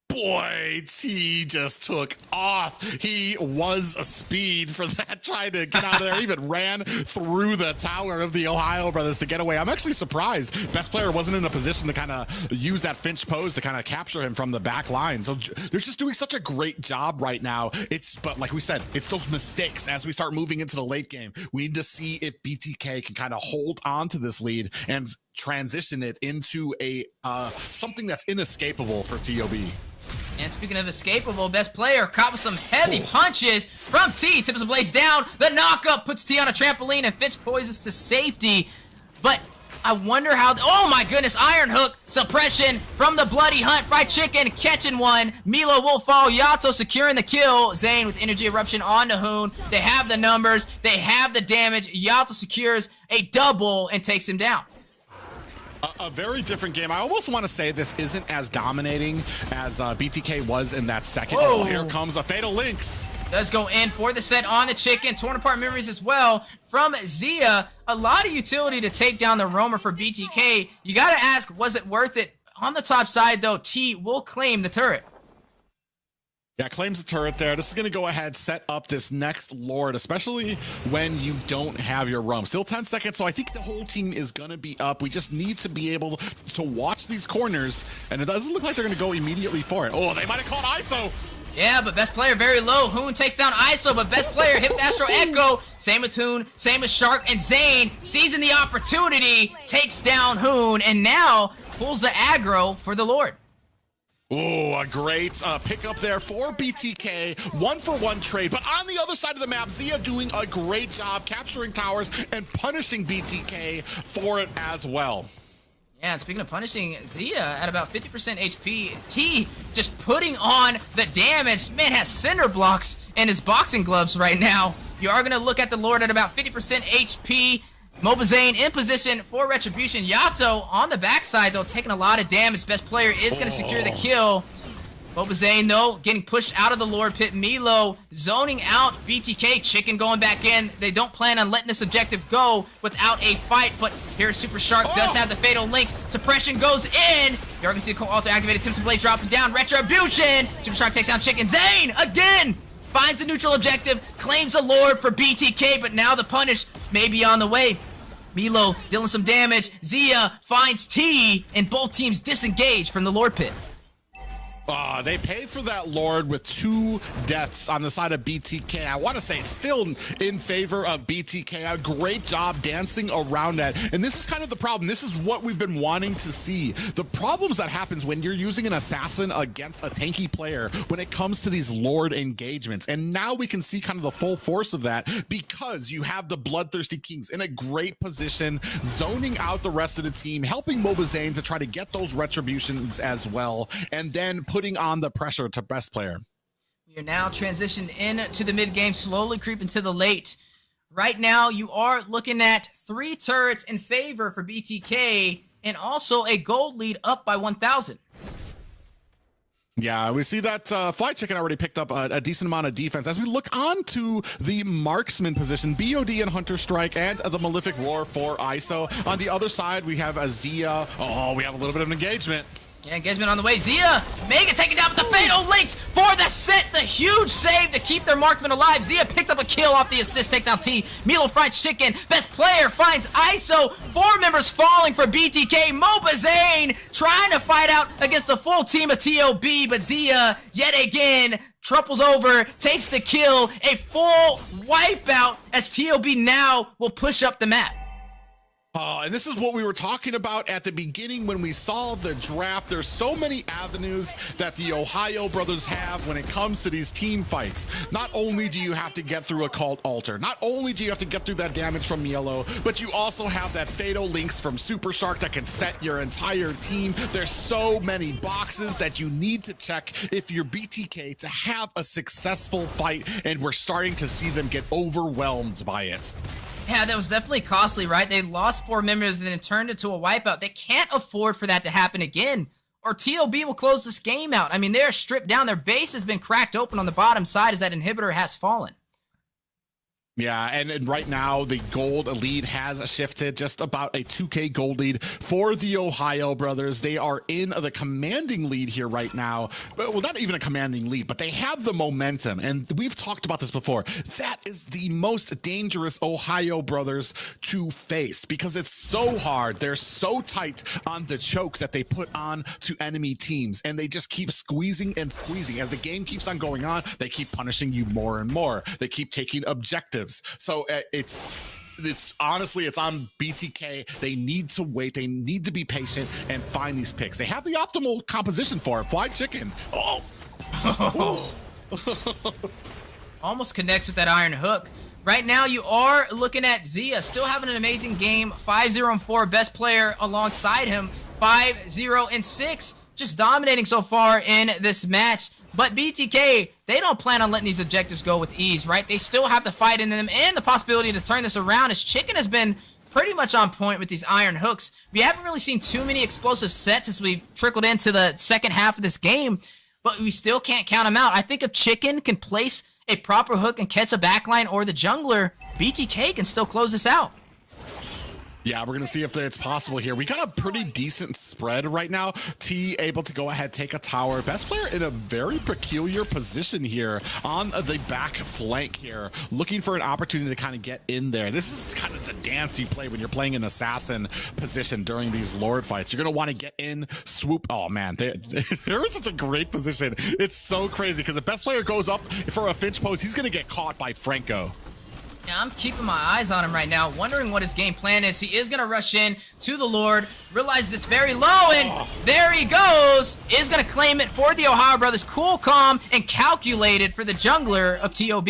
Boy, T just took off. He was a speed for that, trying to get out of there. Even ran through the tower of the Ohio brothers to get away. I'm actually surprised best player wasn't in a position to kind of use that Finch pose to kind of capture him from the back line. So they're just doing such a great job right now. But like we said, it's those mistakes as we start moving into the late game. We need to see if BTK can kind of hold on to this lead and transition it into a something that's inescapable for TOB. And speaking of escapable, best player caught with some heavy punches from T. Tips of Blaze down. The knock-up puts T on a trampoline, and Finch poises to safety. But I wonder how... Oh my goodness, Iron Hook suppression from the Bloody Hunt. Fried Chicken catching one. Milo will fall. Yato securing the kill. Zane with Energy Eruption on the Hoon. They have the numbers. They have the damage. Yato secures a double and takes him down. A very different game. I almost want to say this isn't as dominating as BTK was in that second. Whoa. Oh, here comes a Fatal Links. Does go in for the set on the Chicken. Torn apart memories as well from Zia. A lot of utility to take down the roamer for BTK. You got to ask, was it worth it? On the top side, though, T will claim the turret. Yeah, claims the turret there. This is going to go ahead, set up this next Lord, especially when you don't have your roam. Still 10 seconds, so I think the whole team is going to be up. We just need to be able to watch these corners, and it doesn't look like they're going to go immediately for it. Oh, they might have caught ISO. Yeah, but best player very low. Hoon takes down ISO, but best player hit Astro Echo. Same with Hoon, same with Shark, and Zane seizing the opportunity, takes down Hoon, and now pulls the aggro for the Lord. Oh, a great pickup there for BTK. 1-for-1 trade. But on the other side of the map, Zia doing a great job capturing towers and punishing BTK for it as well. Yeah, and speaking of punishing, Zia at about 50% HP. T just putting on the damage. Man has cinder blocks in his boxing gloves right now. You are going to look at the Lord at about 50% HP. MobileZane in position for retribution. Yato on the backside, though, taking a lot of damage. Best player is going to secure the kill. MobileZane, though, getting pushed out of the Lord pit. Milo zoning out BTK. Chicken going back in. They don't plan on letting this objective go without a fight, but here Super Shark does have the Fatal Links. Suppression goes in. You're going to see the co-alter activated. Tips of Blade dropping down. Retribution. Super Shark takes down Chicken. Zane, again, finds a neutral objective, claims a Lord for BTK, but now the punish may be on the way. Milo dealing some damage. Zia finds T, and both teams disengage from the Lord pit. They paid for that Lord with 2 deaths on the side of BTK. I want to say it's still in favor of BTK. A great job dancing around that. And this is kind of the problem. This is what we've been wanting to see. The problems that happens when you're using an assassin against a tanky player when it comes to these Lord engagements. And now we can see kind of the full force of that because you have the Bloodthirsty Kings in a great position, zoning out the rest of the team, helping MobileZane to try to get those retributions as well, and then putting on the pressure to best player. We are now transitioned into the mid game, slowly creeping to the late. Right now, you are looking at 3 turrets in favor for BTK, and also a gold lead up by 1,000. Yeah, we see that Fly Chicken already picked up a decent amount of defense. As we look on to the marksman position, BOD and Hunter Strike, and the Malefic Roar for ISO. On the other side, we have Azia. Oh, we have a little bit of engagement. Yeah, engagement on the way. Zia, Mega taken down with the Fatal Links for the set. The huge save to keep their marksman alive. Zia picks up a kill off the assist, takes out T. Milo Fried Chicken. Best player finds ISO. 4 members falling for BTK. MobileLegendsBangbang trying to fight out against a full team of TOB, but Zia, yet again, triples over, takes the kill. A full wipeout as TOB now will push up the map. And this is what we were talking about at the beginning when we saw the draft. There's so many avenues that the Ohio brothers have when it comes to these team fights. Not only do you have to get through a cult altar, not only do you have to get through that damage from Yellow, but you also have that Fatal Links from Super Shark that can set your entire team. There's so many boxes that you need to check if you're BTK to have a successful fight, and we're starting to see them get overwhelmed by it. Yeah, that was definitely costly, right? They lost 4 members and then it turned into a wipeout. They can't afford for that to happen again, or TOB will close this game out. I mean, they're stripped down. Their base has been cracked open on the bottom side as that inhibitor has fallen. Yeah, and right now the gold lead has shifted, just about a 2K gold lead for the Ohio brothers. They are in the commanding lead here right now. But, well, not even a commanding lead, but they have the momentum. And we've talked about this before. That is the most dangerous Ohio brothers to face because it's so hard. They're so tight on the choke that they put on to enemy teams. And they just keep squeezing and squeezing. As the game keeps on going on, they keep punishing you more and more. They keep taking objectives. So it's honestly, it's on BTK. They need to wait. They need to be patient and find these picks. They have the optimal composition for it. Fried chicken. Oh. Almost connects with that iron hook. Right now, you are looking at Zia still having an amazing game. 5-0-4, best player alongside him. 5-0-6, just dominating so far in this match. But BTK, they don't plan on letting these objectives go with ease, right? They still have the fight in them and the possibility to turn this around, as Chicken has been pretty much on point with these iron hooks. We haven't really seen too many explosive sets as we've trickled into the second half of this game, but we still can't count them out. I think if Chicken can place a proper hook and catch a backline or the jungler, BTK can still close this out. Yeah, we're going to see if it's possible here. We got a pretty decent spread right now. T able to go ahead, take a tower. Best player in a very peculiar position here on the back flank here, looking for an opportunity to kind of get in there. This is kind of the dance you play when you're playing an assassin position during these Lord fights. You're going to want to get in, swoop. Oh, man, they're in such a great position. It's so crazy because the best player goes up for a Finch pose. He's going to get caught by Franco. Yeah, I'm keeping my eyes on him right now, wondering what his game plan is. He is going to rush in to the Lord, realizes it's very low, and there he goes. Is going to claim it for the Ohio brothers. Cool, calm, and calculated for the jungler of TOB.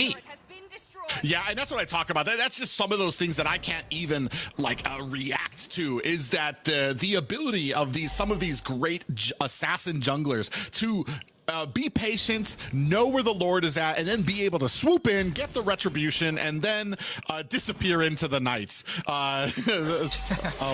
Yeah, and that's what I talk about. That's just some of those things that I can't even react to, is that the ability of some of these great assassin junglers to be patient, know where the Lord is at, and then be able to swoop in, get the retribution, and then disappear into the night.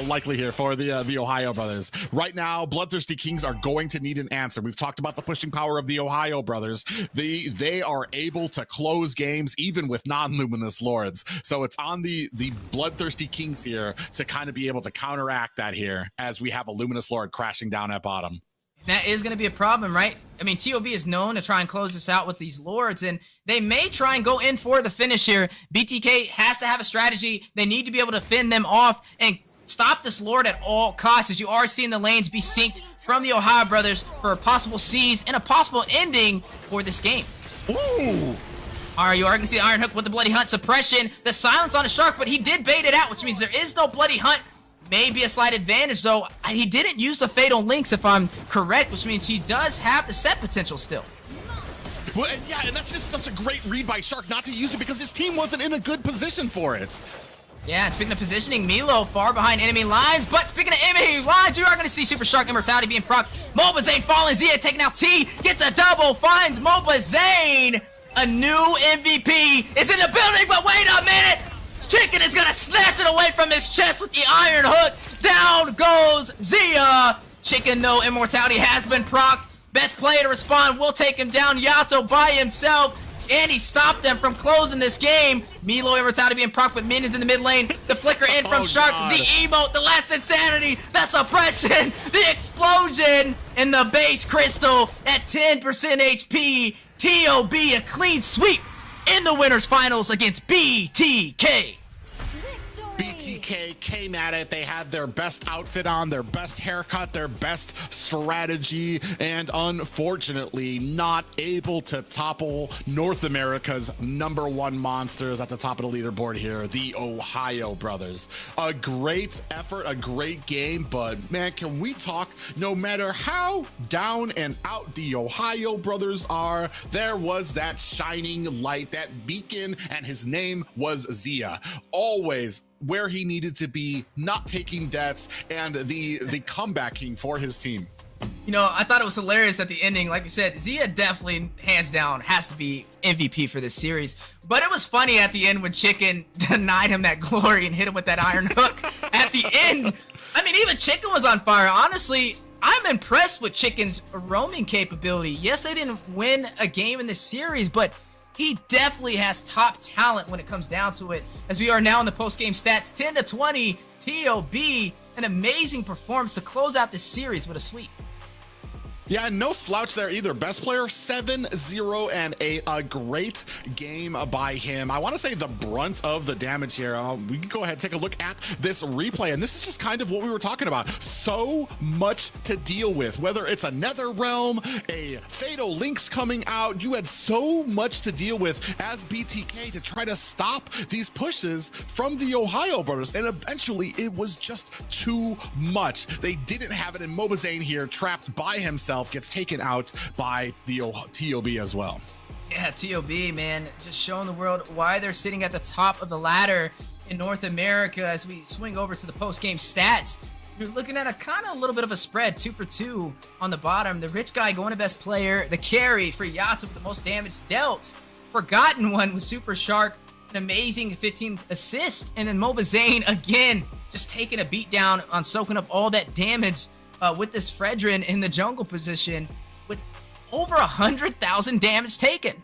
Likely here for the Ohio brothers. Right now, Bloodthirsty Kings are going to need an answer. We've talked about the pushing power of the Ohio brothers. They are able to close games even with non-luminous Lords. So it's on the Bloodthirsty Kings here to kind of be able to counteract that here as we have a luminous Lord crashing down at bottom. That is going to be a problem, right? I mean, TOB is known to try and close this out with these Lords, and they may try and go in for the finish here. BTK has to have a strategy. They need to be able to fend them off and stop this Lord at all costs, as you are seeing the lanes be synced from the Ohio brothers for a possible seize and a possible ending for this game. Ooh! All right, you are going to see the Iron Hook with the Bloody Hunt suppression. The silence on a Shark, but he did bait it out, which means there is no Bloody Hunt. Maybe a slight advantage, though. He didn't use the Fatal Links, if I'm correct, which means he does have the set potential still. Well, yeah, and that's just such a great read by Shark not to use it because his team wasn't in a good position for it. Yeah, and speaking of positioning, Milo far behind enemy lines, but speaking of enemy lines, you are going to see Super Shark Immortality being proc. MobileLegendsBangbang falling, Zia taking out T, gets a double, finds MobileLegendsBangbang. A new MVP is in the building, but wait a minute! Chicken is gonna snatch it away from his chest with the Iron Hook. Down goes Zia. Chicken, though, Immortality has been procced. Best player to respond will take him down. Yato by himself. and he stopped them from closing this game. Milo Immortality being proc with minions in the mid lane. The flicker in from Shark, God. the emote, the last insanity, the suppression, the explosion, and the base crystal at 10% HP. TOB a clean sweep in the winners finals against BTK. BTK came at it. They had their best outfit on, their best haircut, their best strategy, and unfortunately not able to topple North America's #1 monsters at the top of the leaderboard here, the Ohio brothers. A great effort, a great game, but man, can we talk, no matter how down and out the Ohio brothers are, there was that shining light, that beacon, and his name was Zia. Always where he needed to be, not taking deaths, and the comebacking for his team. You know, I thought it was hilarious at the ending. Like you said, Zia definitely, hands down, has to be MVP for this series. But it was funny at the end when Chicken denied him that glory and hit him with that iron hook at the end. I mean, even Chicken was on fire. Honestly, I'm impressed with Chicken's roaming capability. Yes, they didn't win a game in this series, but he definitely has top talent when it comes down to it. As we are now in the post-game stats, 10-20, TOB, an amazing performance to close out this series with a sweep. Yeah, no slouch there either. Best player, 7-0-8. A great game by him. I want to say the brunt of the damage here. We can go ahead and take a look at this replay. And this is just kind of what we were talking about. So much to deal with, whether it's a Nether Realm, a Fatal Links coming out. You had so much to deal with as BTK to try to stop these pushes from the Ohio brothers. And eventually it was just too much. They didn't have it, and MobileLegendsBangbang here trapped by himself gets taken out by the TOB as well. Yeah, TOB, man, just showing the world why they're sitting at the top of the ladder in North America. As we swing over to the post-game stats, you're looking at a little bit of a spread, 2 for 2 on the bottom. The rich guy going to best player, the carry for Yato with the most damage dealt. Forgotten one with Super Shark, an amazing 15 assist, and then MobileLegendsBangbang again, just taking a beat down on soaking up all that damage with this Fredrin in the jungle position with over 100,000 damage taken.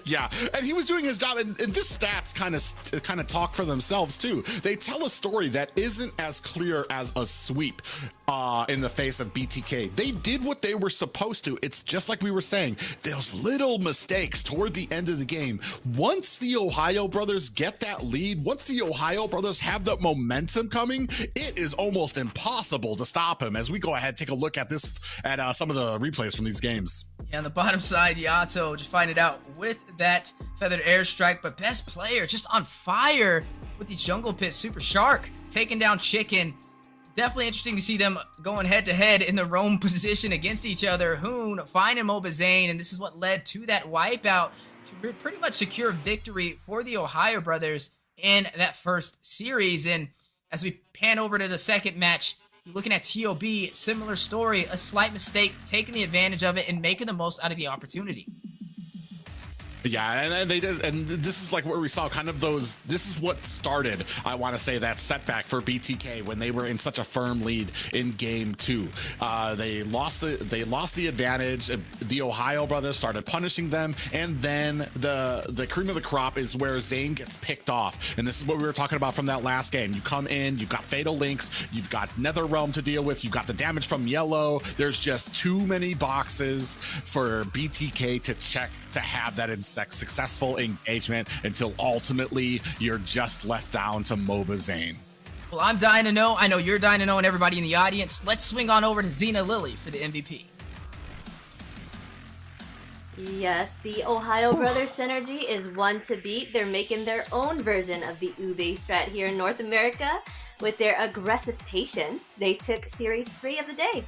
Yeah, and he was doing his job, and this stats kind of talk for themselves too. They tell a story that isn't as clear as a sweep in the face of BTK. They did what they were supposed to. It's just like we were saying, those little mistakes toward the end of the game. Once the Ohio brothers get that lead, once the Ohio brothers have the momentum coming, it is almost impossible to stop him. As we go ahead, take a look at this, at some of the replays from these games. Yeah, on the bottom side, Yato just find it out with that feathered airstrike, but best player just on fire with these jungle pits. Super Shark taking down Chicken. Definitely interesting to see them going head to head in the roam position against each other. Hoon finding MobileLegendsBangbang, and this is what led to that wipeout to pretty much secure victory for the Ohio brothers in that first series. And as we pan over to the second match, looking at TOB, similar story, a slight mistake, taking the advantage of it and making the most out of the opportunity. Yeah, and they did, and this is like where we saw kind of those. This is what started, I want to say, that setback for BTK when they were in such a firm lead in game 2. They lost the advantage. The Ohio brothers started punishing them, and then the cream of the crop is where Zane gets picked off. And this is what we were talking about from that last game. You come in, you've got Fatal Links, you've got Nether Realm to deal with, you've got the damage from Yellow. There's just too many boxes for BTK to check to have that successful engagement until ultimately you're just left down to MobileLegendsBangbang. Well, I'm dying to know. I know you're dying to know, and everybody in the audience. Let's swing on over to Xena Lily for the MVP. Yes, the Ohio Brothers synergy is one to beat. They're making their own version of the Ube strat here in North America with their aggressive patience. They took Series 3 of the day.